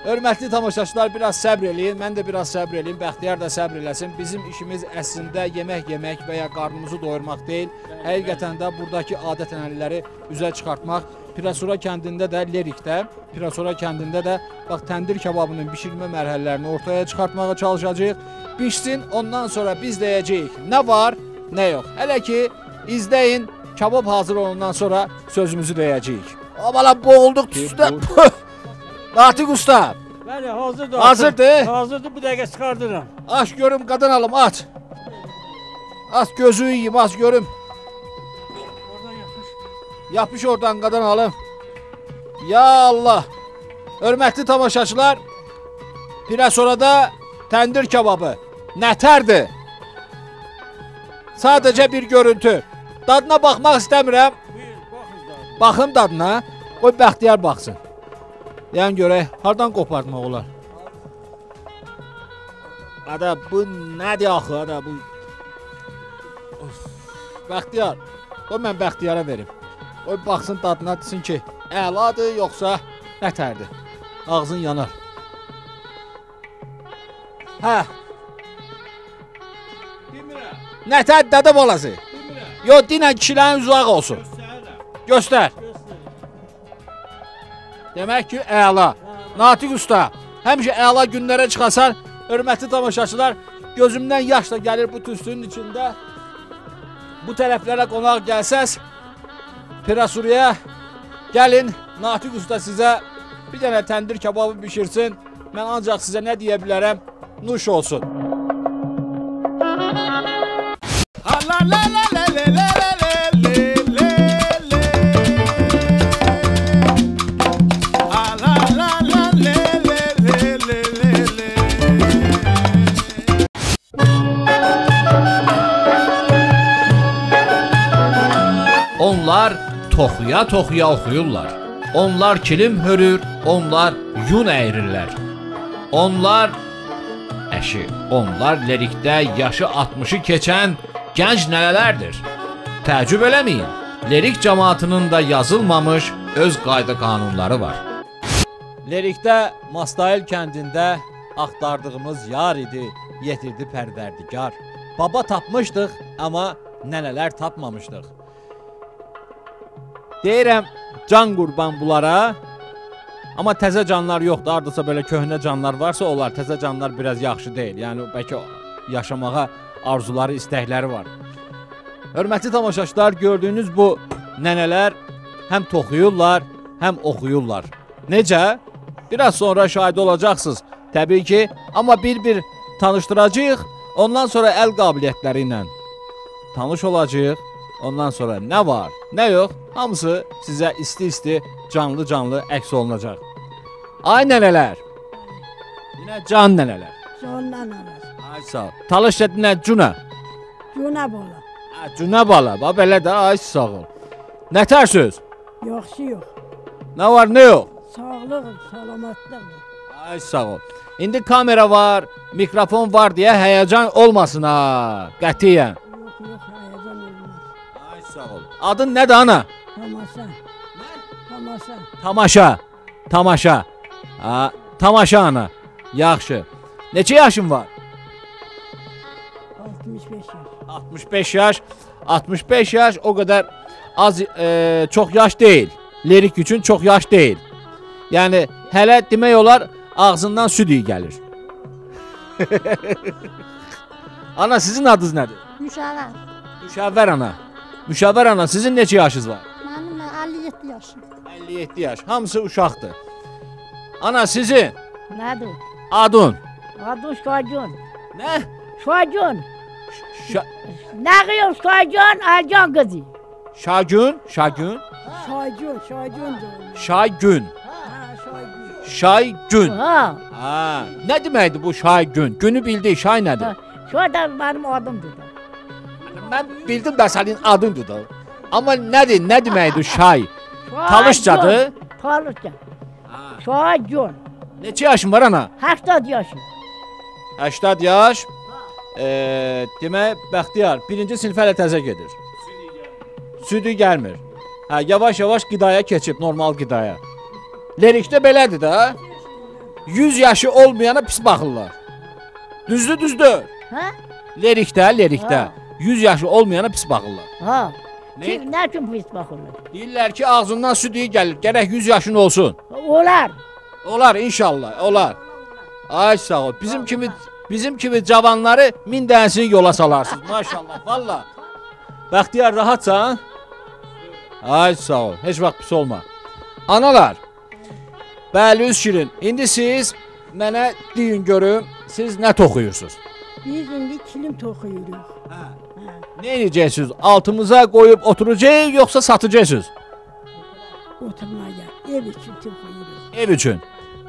[SPEAKER 3] Hörmətli tamaşaçılar, biraz səbr eləyin, mən də biraz səbr eləyim, Bəxtiyar da səbr eləsin. Bizim işimiz əslində yemək yemək və ya qarnımızı doyurmaq deyil. Həqiqətən də buradakı adət-ənənələri üzə çıxartmaq. Pirasura kəndində də, Lerikdə, Pirasura kəndində də bax təndir kebabının bişirmə mərhələlərini ortaya çıxartmağa çalışacağıq. Bişsin, ondan sonra biz deyəcəyik nə var, nə yox. Hələ ki, izləyin, kebab hazır olandan sonra sözümüzü deyəcəyik. Abala boğulduq tüstə. Natiq usta.
[SPEAKER 5] Bəli, hazırdır.
[SPEAKER 3] Hazırdır.
[SPEAKER 5] Hazırdır, bir dəqiqə çıxardıram.
[SPEAKER 3] Aç görüm, qadan alım, aç. Aç gözü yiyeyim, aç görüm. Yapış oradan qadan alım. Ya Allah. Hörmətli tamaşaçılar, Pirasorada təndir kebabı nətərdir? Sadəcə bir görüntü. Dadına baxmaq istəmirəm. Baxım dadına. Qoy Bəxtiyar baxsın. Yəni görək, hardan qopartmaq olar? Ada bu nədir axı, ada bu? Of. Bəxtiyar, qoy mən Bəxtiyara verim. Qoy baxsın dadına, desin ki, əladır yoxsa nətərdir? Ağzın yanar. Hə. Nətər dədə balası? Yox, dinən kişilərin uzaq olsun. Göstər. Demək ki, əla. Natiq usta, həmişə əla günlərə çıxasan, hörmətli tamaşaçılar, gözümdən yaş da gəlir bu tüstünün içində. Bu tərəflərə qonaq gəlsəz, Pirasuraya gəlin, Natiq usta sizə bir dənə təndir kebabı bişirsin. Mən ancaq sizə nə deyə bilərəm, nuş olsun.
[SPEAKER 1] Onlar toxuya-toxuya oxuyurlar. Onlar kilim hörür, onlar yun əyrirlər. Onlar lerikdə yaşı 60'ı keçən gənc nələlərdir. Təəccüb eləməyin, lerik cəmaatının da yazılmamış öz qayda qanunları var.
[SPEAKER 3] Lerikdə Mastail kəndində axtardığımız yar idi, yetirdi pərverdigar. Baba tapmışdıq, amma nənələr tapmamışdıq. Deyirəm, can qurban bunlara, amma təzə canlar yoxdur. Ardasa belə köhnə canlar varsa onlar, təzə canlar biraz yaxşı deyil. Yəni, bəlkə yaşamağa arzuları, istəkləri var. Hörmətli tamaşaçılar, gördüyünüz bu nənələr həm toxuyurlar, həm oxuyurlar. Necə? Biraz sonra şahid olacaqsınız, təbii ki. Amma bir-bir tanışdıracağıq, ondan sonra əl qabiliyyətləri ilə tanış olacağıq. Ondan sonra nə var, nə yox, hamısı sizə isti-isti, canlı-canlı əks olunacaq. Ay nənələr. Yine can nənələr.
[SPEAKER 6] Can nənələr.
[SPEAKER 3] Ay sağ ol. Talış dedinə cuna.
[SPEAKER 6] Cuna bola.
[SPEAKER 3] Cuna bala. Bax belə də ay sağ ol. Nətər söz?
[SPEAKER 6] Yaxşı yox.
[SPEAKER 3] Nə var, nə yox?
[SPEAKER 6] Sağlıq, salamatlıqdır.
[SPEAKER 3] Ay sağ ol. İndi kamera var, mikrofon var deyə həyəcan olmasın ha. Qətiyyən.
[SPEAKER 6] Yox, həyəcan olmaz.
[SPEAKER 3] Ay sağ ol. Adın nədir ana?
[SPEAKER 6] Tamaşa. Tamaşa.
[SPEAKER 3] Tamaşa. Tamaşa. Ha, tamaşa ana. Yaxşı. Neçə yaşın var?
[SPEAKER 6] 65 yaş.
[SPEAKER 3] 65 yaş. 65 yaş o qədər az çox yaş deyil. Lerik üçün çox yaş deyil. Yəni hələ demək olar ağzından süd iyi gəlir. Ana sizin adınız nədir?
[SPEAKER 7] Müşavər.
[SPEAKER 3] Müşavvər ana. Müşavvər ana sizin neçə yaşınız var?
[SPEAKER 7] Mənim 57 yaşım.
[SPEAKER 3] 57 yaş. Hamısı uşaqdır. Ana sizin
[SPEAKER 6] Nədir?
[SPEAKER 3] adın
[SPEAKER 6] Adı Şaygün.
[SPEAKER 3] nə?
[SPEAKER 6] Şaygün.
[SPEAKER 3] Şa
[SPEAKER 6] Nəğiyim Şaygün, Əlcan qızı.
[SPEAKER 3] Şagün, Şagün,
[SPEAKER 6] Şaygün, Şaygün.
[SPEAKER 3] Şaygün,
[SPEAKER 6] Ha, Şaygün.
[SPEAKER 3] Şaygün.
[SPEAKER 6] Ha,
[SPEAKER 3] Ha, nə deməkdir bu Şaygün? Günü bildi, Şay nədir?
[SPEAKER 6] ha. Şu da mənim adımdır da.
[SPEAKER 3] Mən bildim də sənin adındır da. Amma nədir? Nə deməkdir Şay?
[SPEAKER 6] Şaygün.
[SPEAKER 3] Talışcadır.
[SPEAKER 6] Talışca. Şaygün.
[SPEAKER 3] Neçə yaşın var ana?
[SPEAKER 6] 80 yaşım.
[SPEAKER 3] 80 yaş. Demək Bəxtiyar 1-ci sinifə hələ təzə gedir. Südü gəlmir. Hə, yavaş-yavaş qidaya keçib, normal qidaya. Lerikdə belədir də. 100 yaşı olmayana pis baxırlar. Düzdür.
[SPEAKER 6] Ha?
[SPEAKER 3] Lerikdə
[SPEAKER 6] Ha.
[SPEAKER 3] 100 yaşı olmayana pis baxırlar.
[SPEAKER 6] Ha.
[SPEAKER 3] Ne?
[SPEAKER 6] Kim, nə üçün pis baxırlar?
[SPEAKER 3] Deyirlər ki, ağzından süd iyi gəlir. Gərək 100 yaşın olsun.
[SPEAKER 6] Olar.
[SPEAKER 3] Olar inşallah, olar. Ay sağ ol. Bizim kimi cavanları min dənəsini yola salarsınız. Maşallah, valla. Bəxtiyar rahatsan? Ay sağ ol. Heç vaxt pis olma. Analar. Bəli üz şirin. İndi siz mənə deyin görüm, siz nə toxuyursunuz?
[SPEAKER 6] Biz indi kilim toxuyuruq.
[SPEAKER 3] Nə edəcəksiniz? Altımıza qoyub oturacaq yoxsa satacaqsınız?
[SPEAKER 6] Oturmaya. Ev üçün toxuyuruq.
[SPEAKER 3] Ev üçün.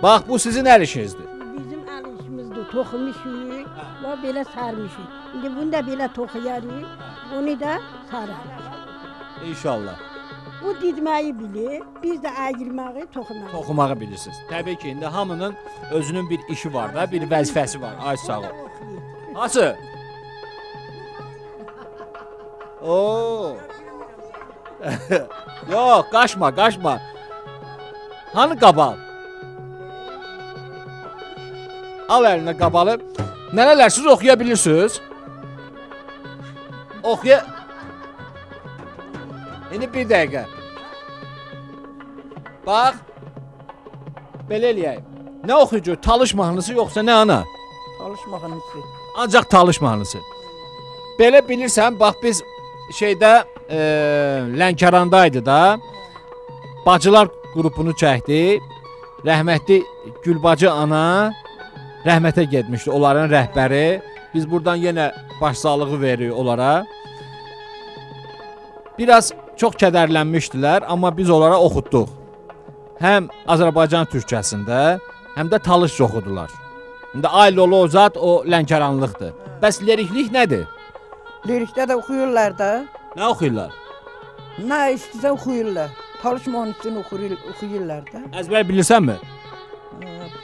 [SPEAKER 3] Bax bu sizin əl işinizdir.
[SPEAKER 6] Bizim əl işimizdir. Toxumuşuq və belə sarmışıq. İndi bunu da belə toxuyarıq. Onu da sararıq.
[SPEAKER 3] İnşallah.
[SPEAKER 6] O didməyi bilir. Biz də ayırmağı, toxumağı.
[SPEAKER 3] Toxumağı bilirsiniz. Təbii ki, indi hamının özünün bir işi var da, bir vəzifəsi var. Ay sağ ol. Hansı? Oo. Yox, qaçma. Hanı qabal? Al əlinə qabalı. Nənələr siz oxuya bilirsiniz? Oxuya... İndi bir dəqiqə. Bax. Belə eləyək. Nə oxuyucu? Talış mahnısı yoxsa nə ana?
[SPEAKER 6] Talış mahnısı.
[SPEAKER 3] Ancaq talış mahnısı. Belə bilirsən, bax biz şeydə Lənkərandaydı da. Bacılar qrupunu çəkdi. Rəhmətli Gülbacı ana rəhmətə getmişdi, onların rəhbəri. Biz buradan yenə başsağlığı veririk onlara. Biraz çox kədərlənmişdilər, amma biz onlara oxutduq. Həm Azərbaycan türkçəsində, həm də talış oxudular. İndi Aylolu Ozat o Lənkəranlıqdır. Bəs leriklik nədir?
[SPEAKER 8] Lirikdə də oxuyurlar da.
[SPEAKER 3] Nə oxuyurlar?
[SPEAKER 8] Nə istəsə oxuyurlar. Talış mahnısını oxuyurlar da.
[SPEAKER 3] Əzbər bilirsənmi?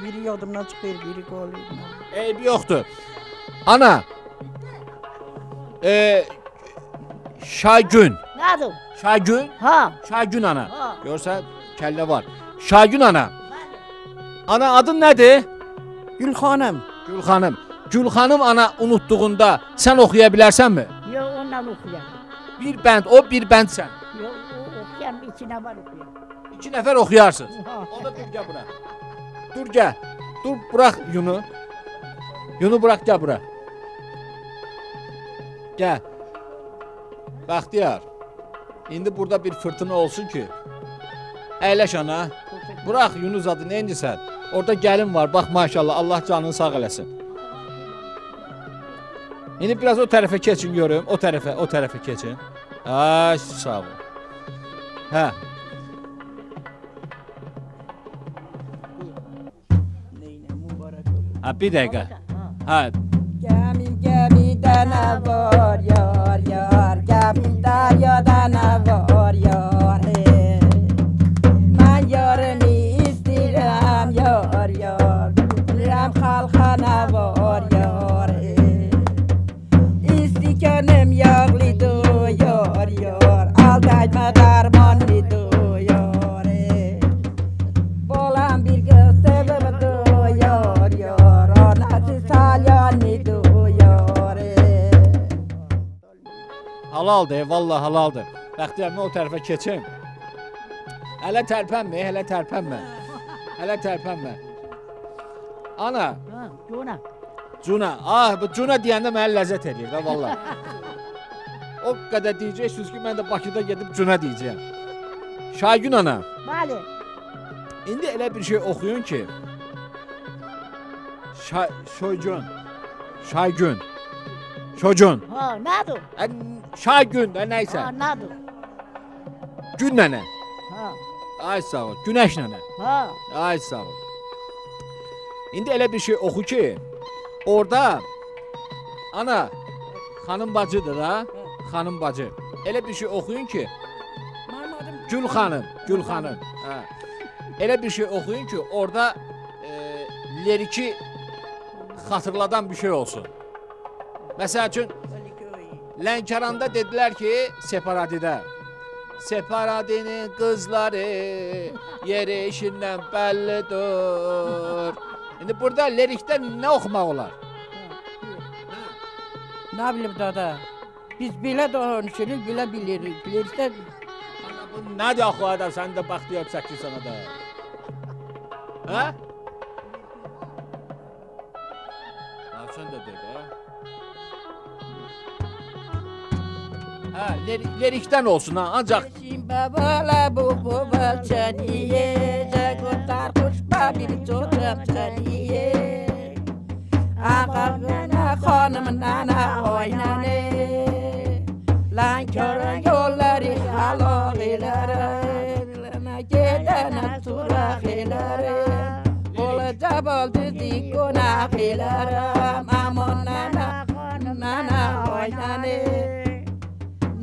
[SPEAKER 8] Biri yadımdan çıxır, biri qalır.
[SPEAKER 3] Eybi yoxdur. Ana. Şaygün.
[SPEAKER 6] Nədir?
[SPEAKER 3] Şaygün.
[SPEAKER 6] Ha.
[SPEAKER 3] Şaygün ana.
[SPEAKER 6] Ha.
[SPEAKER 3] Görsən kəllə var. Şaygün ana. Ana adın nədir?
[SPEAKER 8] Gülxanım.
[SPEAKER 3] Gülxanım. Gülxanım ana unutduğunda sən oxuya bilərsənmi?
[SPEAKER 6] Yox, ondan oxuyar.
[SPEAKER 3] Bir bənd o, bir bənd sən.
[SPEAKER 6] Yox, o oxuyan içinə var oxuyar.
[SPEAKER 3] 2 nəfər oxuyarsınız.
[SPEAKER 6] Ha.
[SPEAKER 3] O da dur gəl bura. Dur gəl. Dur bırax Yunu. Yunu bırax gəl bura. Gəl. Bəxtiyar. İndi burada bir fırtına olsun ki. Əyləş ana. Bırax Yunu zadı nə indisən? Orada gəlin var. Bax maşallah Allah canını sağ eləsin. İndi biraz o tərəfə keçin görüm. O tərəfə keçin. Ay sağ ol. Hə. Ha bir dəqiqə. Ha.
[SPEAKER 8] Gəmidə nə var yar yar, gəmin dəryada nə var yar. Mən yarımı istəyirəm yar yar, bilirəm xalqa nə var yar. İstikanım yağlıdır yar yar, aldayma dərmanlıdır yar. Balam bir qız sevimdir yar yar, anası salyanlıdır yar.
[SPEAKER 3] Halaldır, vallahi halaldır. Bəxtiyar mən o tərəfə keçim. Hələ tərpənmə. Ana,
[SPEAKER 6] Ha, Cuna.
[SPEAKER 3] Cuna. Ah, bu Cuna deyəndə mənə ləzzət eləyir də vallahi. O qədər deyəcəksiniz ki, mən də Bakıda gedib Cuna deyəcəyəm. Şaygün ana,
[SPEAKER 6] Bəli.
[SPEAKER 3] indi elə bir şey oxuyun ki, Şoygun, Şaygün, Şogun,
[SPEAKER 6] Ha, nədir?
[SPEAKER 3] Şaygün də nəysə,
[SPEAKER 6] Ha, nədir?
[SPEAKER 3] gün nənə.
[SPEAKER 6] Ha,
[SPEAKER 3] Ay sağ ol, Günəş nənə.
[SPEAKER 6] ha.
[SPEAKER 3] Ay sağ ol. İndi elə bir şey oxu ki, orada ana xanım bacıdır da, xanım bacı. Elə bir şey oxuyun ki,
[SPEAKER 8] Mənim adım
[SPEAKER 3] Gül xanım, Gül xanım. Hə. Elə bir şey oxuyun ki, orada leriki xatırladan bir şey olsun. Məsəl üçün Lənkəranda dedilər ki, Separadidə. Separadinin qızları yeri işindən bəllidir. İndi burada lerikdə nə oxumaq olar?
[SPEAKER 8] Nə bilim dada. Biz belə danışırıq, belə bilirik. Bilirsə
[SPEAKER 3] Bu nədir axı adam, sən də bax deyib 8 sana da. Hə? Sən də dedi, hə? Hə, lerikdən olsun ha, ancaq
[SPEAKER 8] babala bu balçaniye, jagotar kuş babir çotam çaniye. Ağabeyne hanım nana oynane. Lan körün yolları halal ileri, lana gidene turak ileri. Olacak oldu dikonak ileri, aman nana oynane.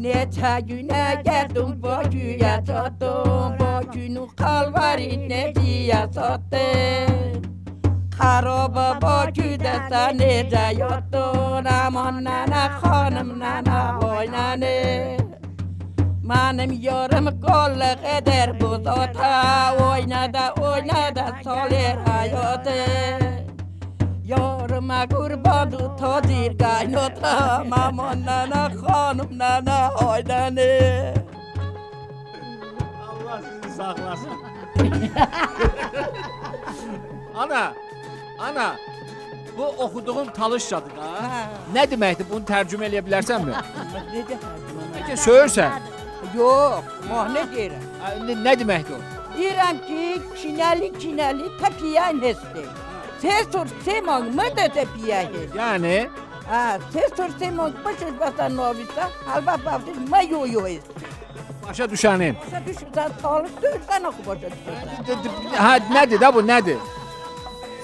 [SPEAKER 8] Neçə günə gəldim Bakıya çatdım, Bakının kalvarine diye sattım. Xaraba Bakıda sən necə yatdın, aman nənə xanım nənə oynanı. Mənim yarım qolluq edər bu zata, oynadı salir hayatı. Yarıma qurbandı tacir qaynatam, aman nənə xanım nənə oynanı.
[SPEAKER 3] Allah sizi saxlasın. Ana, bu oxuduğun Talışçadır da. Nə deməkdir? Bunu tərcümə eləyə bilərsənmi?
[SPEAKER 8] Necə tərcümə?
[SPEAKER 3] Bəlkə söyürsən.
[SPEAKER 8] Yox, mahnə deyirəm.
[SPEAKER 3] Nə deməkdir o?
[SPEAKER 8] Deyirəm ki, kinəli təpiyən hesdir. Sesur semang mıdır təpiyən hesdir?
[SPEAKER 3] Yəni,
[SPEAKER 8] Sesur semang başız basan novisa, halba bavdil mayoyo hesdir.
[SPEAKER 3] başa düşənin.
[SPEAKER 8] Başa düşürsən, talış döyürsən oxu başa düşürsən.
[SPEAKER 3] Hə, nədir də bu, nədir?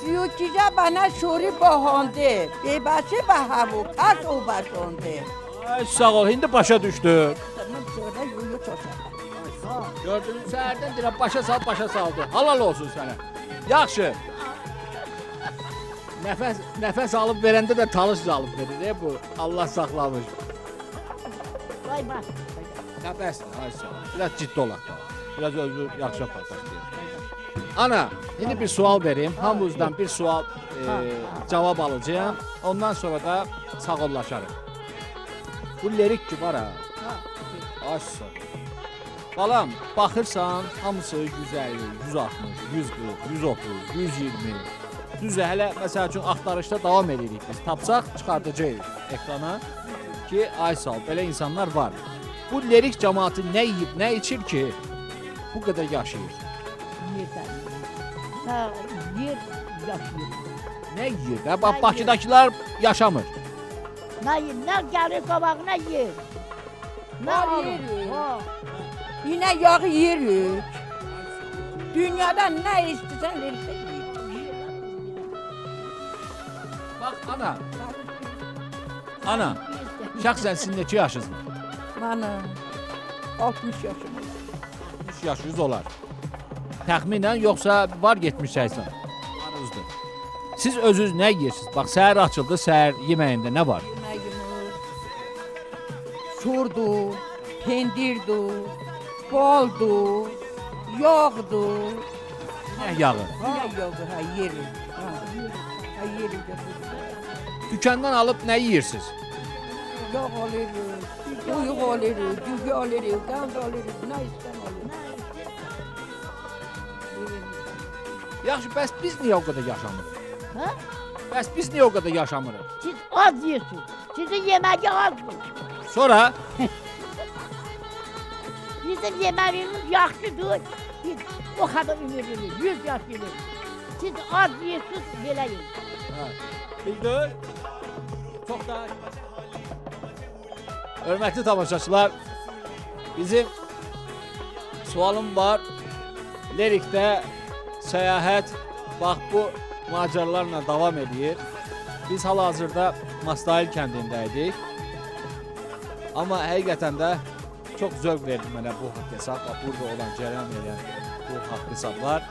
[SPEAKER 8] Siyokicə bana şuri bahonde, bebaşı bahavu, kaç o başonde.
[SPEAKER 3] Ay, sağ ol, indi başa düşdü.
[SPEAKER 8] Tamam, sonra yoyo çoşa.
[SPEAKER 3] Gördün, səhərdən deyirəm, başa saldı. Halal olsun sənə. Yaxşı. Nəfəs alıb verəndə də talış alıb verir, bu. Allah saxlamış.
[SPEAKER 6] Vay bax.
[SPEAKER 3] Bəsdir, ay sağ ol. Biraz ciddi olaq. Biraz özü yaxşı apartaq deyir. Ana, indi bir sual vereyim. Hamınızdan bir sual cavab alacağım. Ondan sonra da sağollaşarıq. Bu lirik ki var ha. Ay sağ ol. Balam, baxırsan, hamısı 150, 160, 140, 130, 120. Düzə, hələ məsəl üçün axtarışda davam edirik biz. Tapsaq, çıxardacağıq ekrana ki, ay sağ ol, belə insanlar var. Bu lirik cəmaatı nə yiyib, nə içir ki, bu qədər yaşayır?
[SPEAKER 6] Yerdən. Ha, yer yaşayır.
[SPEAKER 3] Nə yiyir də? Bax, Bakıdakılar yaşamır.
[SPEAKER 6] Nə gəlir qabağına yer. Nə
[SPEAKER 8] Var
[SPEAKER 6] alır?
[SPEAKER 8] yeri.
[SPEAKER 6] Ha.
[SPEAKER 8] Yine yağ yerik. Dünyadan ne istersen verirsen yerik.
[SPEAKER 3] Bax, ana, şəxsən siz neçə yaşınız var?
[SPEAKER 8] Bana 60 yaşım.
[SPEAKER 3] 60 yaşınız olar. Təxminən, yoxsa var 70-80? Aranızdır. Siz özünüz nə yeyirsiniz? Bax, səhər açıldı, səhər yeməyində nə var?
[SPEAKER 8] Yemeğimiz şurdu, pendirdu, baldu, yağdu.
[SPEAKER 3] Nə yağı?
[SPEAKER 8] Ha yağı, ha yeri. Ha yeri.
[SPEAKER 3] Dükandan alıb nə yeyirsiniz?
[SPEAKER 8] Yağ alırız, uyuq alırız, gügü alırız, qand alırız, ne isten alırız.
[SPEAKER 3] Yaxşı, bəs biz niyə o qədər yaşamırıq?
[SPEAKER 6] Ha?
[SPEAKER 3] Bəs biz niyə o qədər yaşamırıq?
[SPEAKER 6] Siz az yiyorsunuz. Sizin yemeği azdır.
[SPEAKER 3] Sonra
[SPEAKER 6] Bizim yemeğimiz yaxşıdır. Biz o kadar ümidliyiz. 100 yaş yiyoruz. Siz az yiyorsunuz, böyle yiyin.
[SPEAKER 3] Bildin? Çox da hörmətli tamaşaçılar, bizim sualım var. Lerikdə səyahət bax bu macəralarla davam edir. Biz hal-hazırda Mastahil kəndindəydik. Amma həqiqətən də çox zövq verdi mənə bu haqq hesab, burada olan cərəyan edən bu haqq hesablar.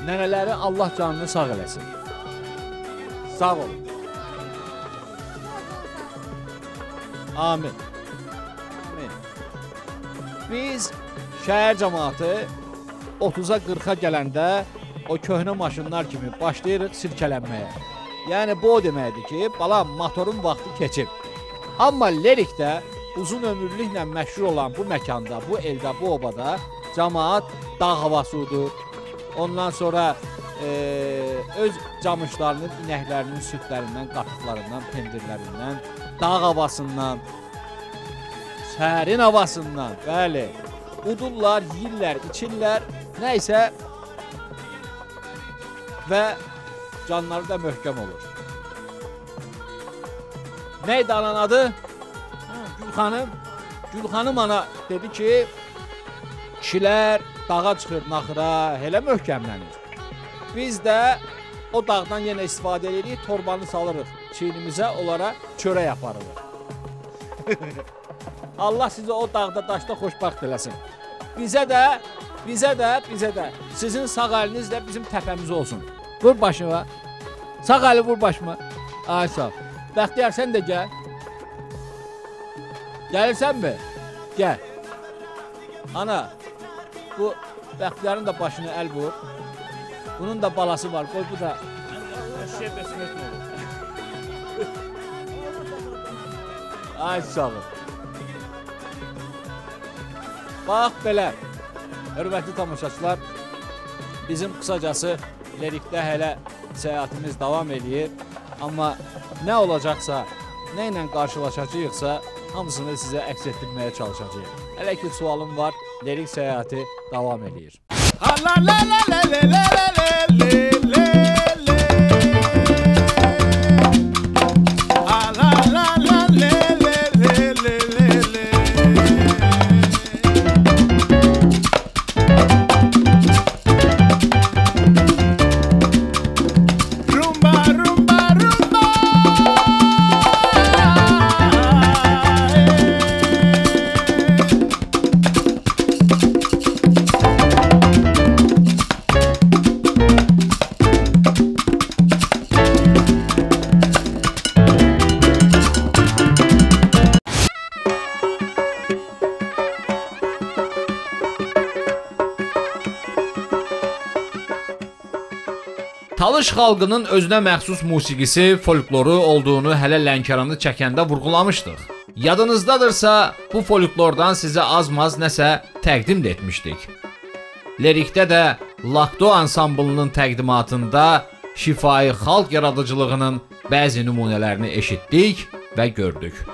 [SPEAKER 3] Nənələri Allah canını sağ eləsin. Sağ olun. Amin. Amin. Biz şəhər cəmaatı 30-a 40-a gələndə o köhnə maşınlar kimi başlayırıq sirkələnməyə. Yəni bu o deməkdir ki, bala motorun vaxtı keçib. Amma Lerikdə uzun ömürlüklə məşhur olan bu məkanda, bu eldə, bu obada cəmaat dağ havasıdır. Ondan sonra öz camışlarının, inəklərinin südlərindən, qatıqlarından, pendirlərindən, dağ havasından, sərin havasından, bəli, udurlar, yiyirlər, içirlər, nəysə və canları da möhkəm olur. Neydi anan adı? Gülxanım. Gülxanım ana dedi ki, kişilər dağa çıxır naxıra, elə möhkəmlənir. Biz də o dağdan yenə istifadə edirik, torbanı salırıq çiynimizə, onlara çörək aparırıq. Allah sizi o dağda, daşda xoşbaxt eləsin. Bizə də sizin sağ əliniz də bizim təpəmiz olsun. Vur başına. Sağ əli vur başıma. Ay sağ. Bəxtiyar sən də gəl. Gəlirsənmi? Gəl. Ana, bu Bəxtiyarın da başına əl vur. Bunun da balası var. Qoy bu da. Ay sağ ol. Bax belə. Hörmətli tamaşaçılar, bizim qısacası Lerikdə hələ səyahətimiz davam edir. Amma nə olacaqsa, nə ilə qarşılaşacağıqsa, hamısını sizə əks etdirməyə çalışacağıq. Hələ ki sualım var, Lerik səyahəti davam edir. Talış xalqının özünə məxsus musiqisi, folkloru olduğunu hələ Lənkəranı çəkəndə vurğulamışdıq. Yadınızdadırsa, bu folklordan sizə az-maz nəsə təqdim də etmişdik. Lerikdə də Lakdo ansamblının təqdimatında şifai xalq yaradıcılığının bəzi nümunələrini eşitdik və gördük.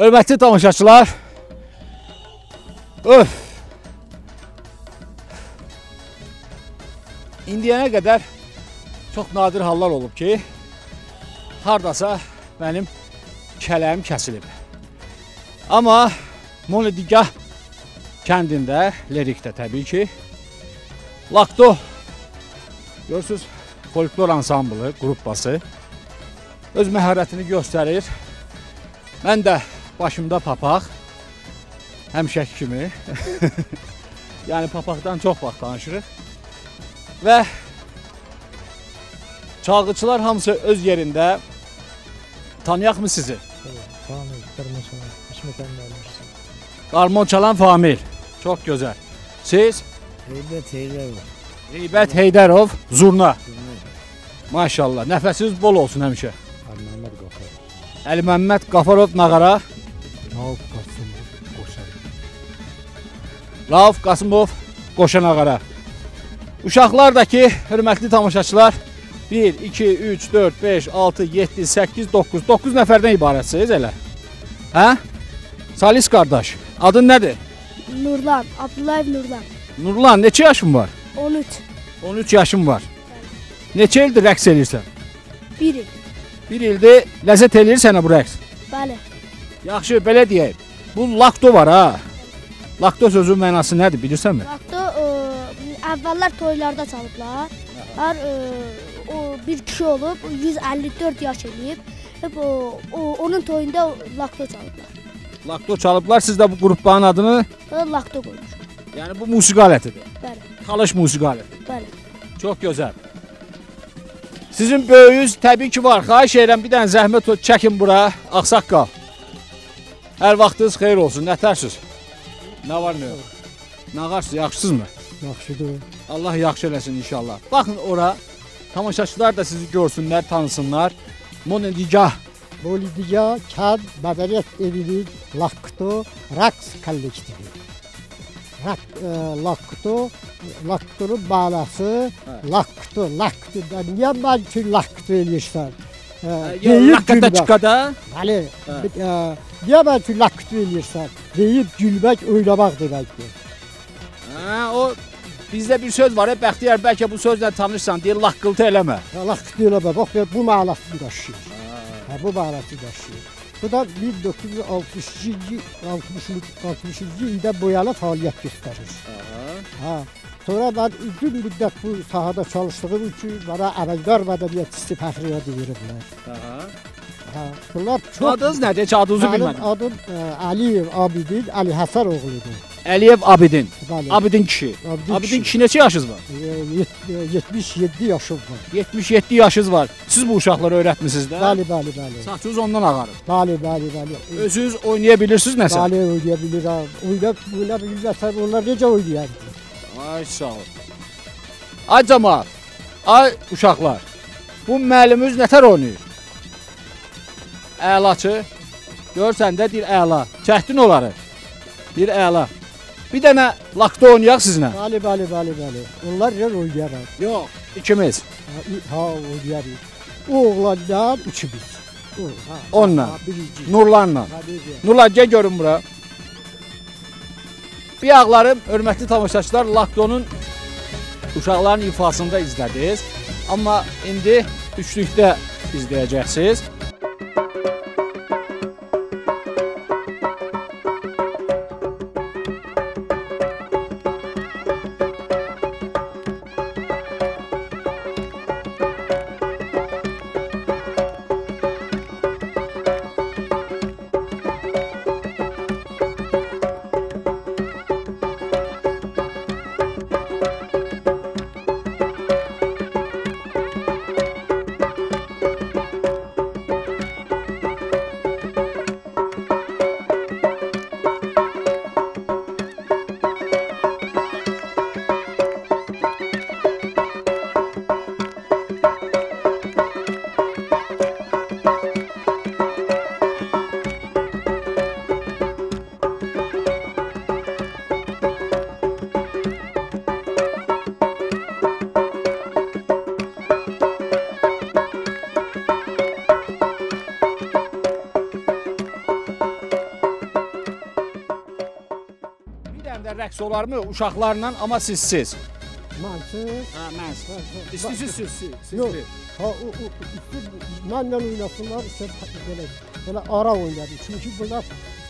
[SPEAKER 3] Hörmətli tamaşaçılar. Öf. İndiyənə qədər çox nadir hallar olub ki, hardasa mənim kələm kəsilib. Amma Monodigah kəndində, Lerikdə təbii ki, Lakto, görürsünüz, folklor ansamblı, qruppası öz məharətini göstərir. Mən də başımda papaq, həmişəki kimi, yəni papaqdan çox vaxt danışırıq. Və çalgıçılar hamısı öz yerində. Tanıyaq mı sizi?
[SPEAKER 9] Famil,
[SPEAKER 3] Qarmon çalan Famil. Çox gözəl. Siz?
[SPEAKER 9] Heybət Heydərov.
[SPEAKER 3] Heybət Heydərov, zurna. Maşallah, nəfəsiniz bol olsun həmişə.
[SPEAKER 9] Əliməmməd Qafarov.
[SPEAKER 3] Əliməmməd Qafarov nağara.
[SPEAKER 9] Rauf Qasımov qoşar.
[SPEAKER 3] Rauf Qasımov qoşa nağara. Uşaqlar da ki, hörmətli tamaşaçılar, 1, 2, 3, 4, 5, 6, 7, 8, 9. 9 nəfərdən ibarətsiniz elə. Hə? Salis qardaş, adın nədir?
[SPEAKER 7] Nurlan, Abdullayev Nurlan.
[SPEAKER 3] Nurlan, neçə yaşın var?
[SPEAKER 7] 13.
[SPEAKER 3] 13 yaşın var. Neçə ildir rəqs edirsən?
[SPEAKER 7] 1 il.
[SPEAKER 3] 1 ildir ləzzət eləyir sənə bu rəqs.
[SPEAKER 7] Bəli.
[SPEAKER 3] Yaxşı, belə deyək. Bu lakto var ha. Lakto sözünün mənası nədir, bilirsənmi?
[SPEAKER 7] Lakto əvvəllər toylarda çalıblar. O bir kişi olub, 154 yaş eləyib. Hep onun toyunda lakto çalıblar.
[SPEAKER 3] Lakto çalıblar, siz də bu qrupların adını?
[SPEAKER 7] Lakto qoymuş.
[SPEAKER 3] Yəni bu musiqi alətidir.
[SPEAKER 7] Bəli.
[SPEAKER 3] Talış musiqi aləti.
[SPEAKER 7] Bəli.
[SPEAKER 3] Çox gözəl. Sizin böyüyünüz təbii ki var. Xahiş edirəm bir dənə zəhmət çəkin bura. Ağsaqqal. Hər vaxtınız xeyir olsun. Nətərsiniz? Nə var nə yox? Nağarsınız, yaxşısınızmı?
[SPEAKER 9] Yaxşıdır.
[SPEAKER 3] Allah yaxşı eləsin inşallah. Baxın ora. Tamaşaçılar da sizi görsünlər, tanısınlar. Monodigah.
[SPEAKER 9] Monodigah kənd mədəniyyət evinin Lakto rəqs kollektivi. Laktonun mənası Lakto. Niyə mən ki Lakto eləyirsən?
[SPEAKER 3] Lakata.
[SPEAKER 9] Bəli. Niyə mən ki Lakto eləyirsən? Deyib gülmək, oynamaq deməkdir.
[SPEAKER 3] O bizdə bir söz var, Bəxtiyar, bəlkə bu sözlə tanırsan, deyir, laqqıltı eləmə.
[SPEAKER 9] Laqqıltı eləmə, bax, bu mənasını daşıyır. Bu mənasını daşıyır. Bu da 1960-cı ildə bu yana fəaliyyət göstərir. Sonra mən uzun müddət bu sahada çalışdığım üçün mənə əməkdar mədəniyyətçisi fəxriyə deyirlər. Bunlar çox...
[SPEAKER 3] Adınız nədir? Heç adınızı bilmədim.
[SPEAKER 9] Adım Əliyev Abidin, Əli Həsən oğludur.
[SPEAKER 3] Əliyev Abidin. Abidin kişi. Abidin kişi neçə yaşınız var?
[SPEAKER 9] 77 yaşım var.
[SPEAKER 3] 77 yaşınız var. Siz bu uşaqları öyrətmisiniz də?
[SPEAKER 9] Bəli.
[SPEAKER 3] Saçınız ondan ağarır.
[SPEAKER 9] Bəli.
[SPEAKER 3] Özünüz oynaya bilirsiniz nəsə?
[SPEAKER 9] Bəli, oynaya bilirəm. Oynaya bilməsəm onlar necə oynayardı?
[SPEAKER 3] Ay sağ ol. Ay cəmaat, ay uşaqlar. Bu müəllimimiz nətər oynayır? Əlaçı. Görsən də deyir əla. Çəkdin onları. Bir əla. Bir dənə lakto oynayaq sizinlə.
[SPEAKER 9] Bəli. Onlar yer oynayaraq.
[SPEAKER 3] Yox, ikimiz.
[SPEAKER 9] Oynayarıq. O oğlanla ikimiz.
[SPEAKER 3] Onunla. Nurlanla. Nurlan, gəl görün bura. Biyaqlarım, hörmətli tamaşaçılar, laktonun uşaqların ifasında izlədiniz. Amma indi üçlükdə izləyəcəksiniz. də rəqs olarmı uşaqlarla, amma sizsiz?
[SPEAKER 9] Mənsiz.
[SPEAKER 3] Hə, mənsiz. İstisiz.
[SPEAKER 9] Yox. Ha, mənlə oynasınlar, belə ara oynadı. Çünki bunlar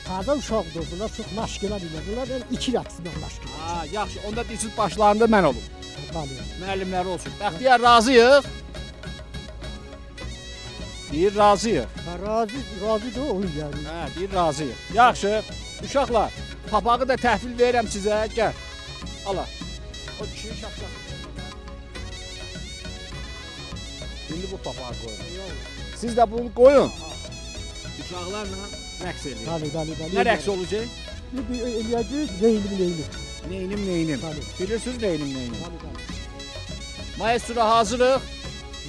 [SPEAKER 9] taze uşaqdır, bunlar çox məşqilə bilir. Bunlar 2 rəqsindən məşq edir.
[SPEAKER 3] Ha, yaxşı, onda deyirsiz başlarında mən olum.
[SPEAKER 9] Bəli.
[SPEAKER 3] Müəllimləri olsun. Bəxtiyar, razıyıq? Deyir, razıyıq.
[SPEAKER 9] Razı da oynayır.
[SPEAKER 3] Hə, deyir, razıyıq. Yaxşı, uşaqlar, papağı da təhvil verirəm sizə, gəl. Ala, o kişiyi şapşaq. İndi bu papağı qoyun. Siz də bunu qoyun. Uşaqlarla rəqs edin.
[SPEAKER 9] Bəli.
[SPEAKER 3] Nə rəqs olacaq?
[SPEAKER 9] Bir eləyəcək, neylim.
[SPEAKER 3] Neynim.
[SPEAKER 9] Bəli.
[SPEAKER 3] Bilirsiniz neynim.
[SPEAKER 9] Bəli.
[SPEAKER 3] Maestro hazırıq.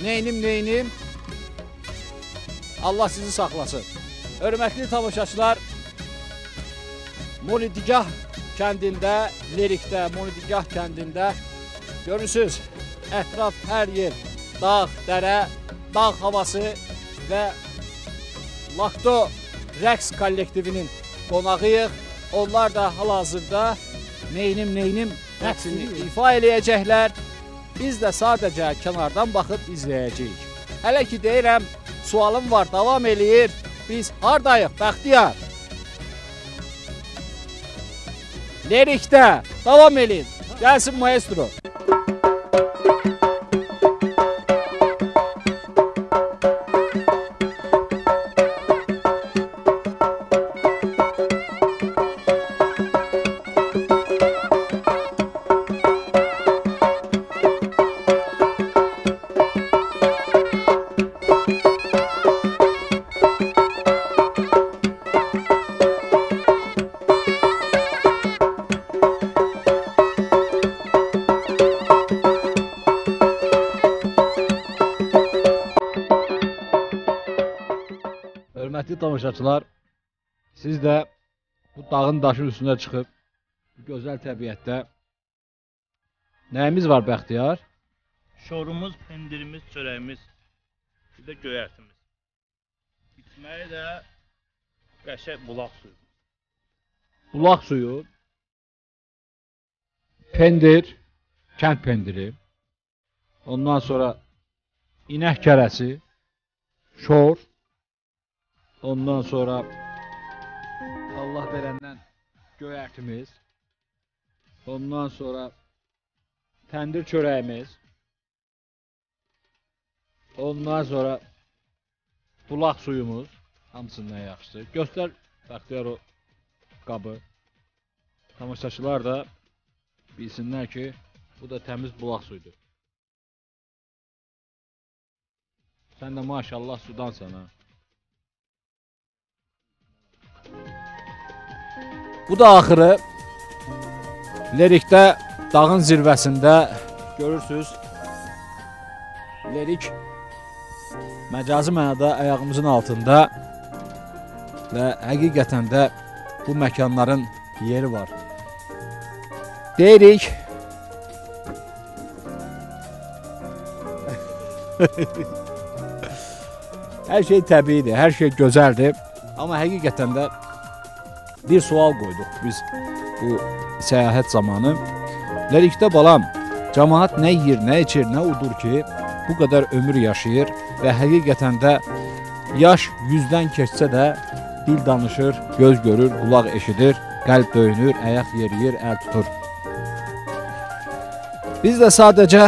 [SPEAKER 3] Neynim. Allah sizi saxlasın. Hörmətli tamaşaçılar, Monidigah kəndində, Lerikdə, Monidigah kəndində görürsünüz, ətraf hər yer, dağ, dərə, dağ havası və Lakto rəqs kollektivinin qonağıyıq. Onlar da hal-hazırda neynim rəqsini ifa eləyəcəklər. Biz də sadəcə kənardan baxıb izləyəcəyik. Hələ ki deyirəm, sualım var, davam eləyir. Biz hardayıq, Bəxtiyar? Lerikdə, davam eləyin. Gəlsin maestro. Hörmətli tamaşaçılar, siz də bu dağın daşın üstünə çıxıb, bu gözəl təbiətdə nəyimiz var Bəxtiyar?
[SPEAKER 10] Şorumuz, pendirimiz, çörəyimiz, bir də göyərtimiz. İçməyi də qəşəng bulaq suyu.
[SPEAKER 3] Bulaq suyu, pendir, kənd pendiri, ondan sonra inək kərəsi, şor, ondan sonra Allah verəndən göyərtimiz, ondan sonra təndir çörəyimiz, ondan sonra bulaq suyumuz, hamısından yaxşısı. Göstər Bəxtiyar o qabı. Tamaşaçılar da bilsinlər ki, bu da təmiz bulaq suyudur. Sən də maşallah sudansan ha. Bu da axırı Lerikdə dağın zirvəsində görürsünüz. Lerik məcazi mənada ayağımızın altında və həqiqətən də bu məkanların yeri var. Deyirik hər şey təbiidir, hər şey gözəldir. Amma həqiqətən də bir sual qoyduq biz bu səyahət zamanı. Lerikdə balam, cəmaət nə yeyir, nə içir, nə udur ki, bu qədər ömür yaşayır və həqiqətən də yaş 100-dən keçsə də dil danışır, göz görür, qulaq eşidir, qəlb döyünür, ayaq yeriyir, əl tutur. Biz də sadəcə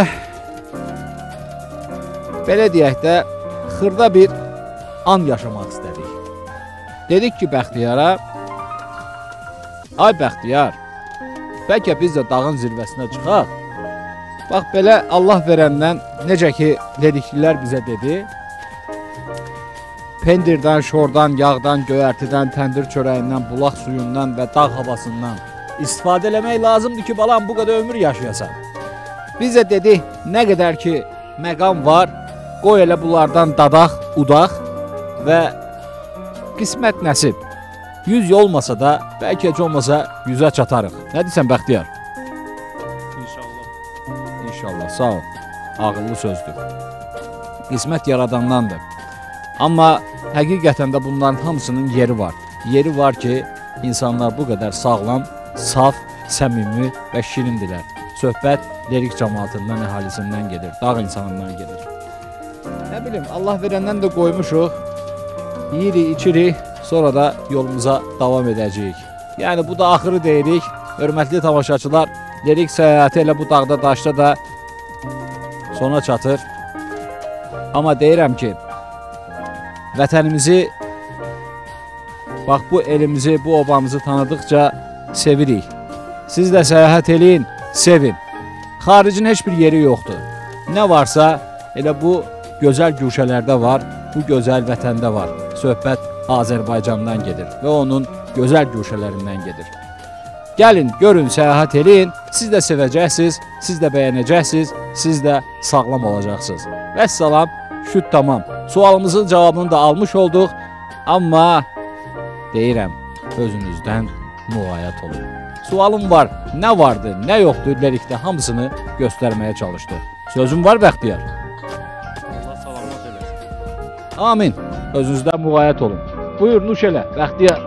[SPEAKER 3] belə deyək də xırda bir an yaşamaq istədik. Dedik ki, Bəxtiyara, ay Bəxtiyar, bəlkə biz də dağın zirvəsinə çıxaq. Bax, belə Allah verəndən necə ki, Leriklilər bizə dedi, pendirdən, şordan, yağdan, göyərtidən, təndir çörəyindən, bulaq suyundan və dağ havasından istifadə eləmək lazımdır ki, balam, bu qədər ömür yaşayasan. Biz də dedik, nə qədər ki, məqam var, qoy elə bunlardan dadaq, udaq və qismət nəsib. 100 olmasa da, bəlkə heç olmasa 100-ə çatarıq. Nə deyirsən, Bəxtiyar?
[SPEAKER 4] İnşallah.
[SPEAKER 3] İnşallah, sağ ol. Ağıllı sözdür. Qismət yaradandandır. Amma həqiqətən də bunların hamısının yeri var. Yeri var ki, insanlar bu qədər sağlam, saf səmimi və şirindirlər. Söhbət lirik cəmaatından, əhalisindən gedir, dağ insanından gedir. Nə bilim, Allah verəndən də qoymuşuq, yeyirik, içirik, sonra da yolumuza davam edəcəyik. Yəni, bu da axırı deyirik. Hörmətli tamaşaçılar, lirik səyahəti elə bu dağda, daşda da sona çatır. Amma deyirəm ki, vətənimizi, bax bu elimizi, bu obamızı tanıdıqca sevirik. Siz də səyahət eləyin, sevin. Xaricin heç bir yeri yoxdur. Nə varsa elə bu gözəl güşələrdə var, bu gözəl vətəndə var. Söhbət Azərbaycandan gedir və onun gözəl güşələrindən gedir. Gəlin, görün, səyahət eləyin, siz də sevəcəksiniz, siz də bəyənəcəksiniz, siz də sağlam olacaqsınız. Vəssalam, şüd tamam. Sualımızın cavabını da almış olduq, amma deyirəm, özünüzdən müğayət olun. Sualım var, nə vardı, nə yoxdur, lirikdə hamısını göstərməyə çalışdı. Sözüm var, Bəxtiyar.
[SPEAKER 4] Allah salamat eləsin.
[SPEAKER 3] Amin. Özünüzdən müğayət olun. Buyur, nuş elə, Bəxtiyar.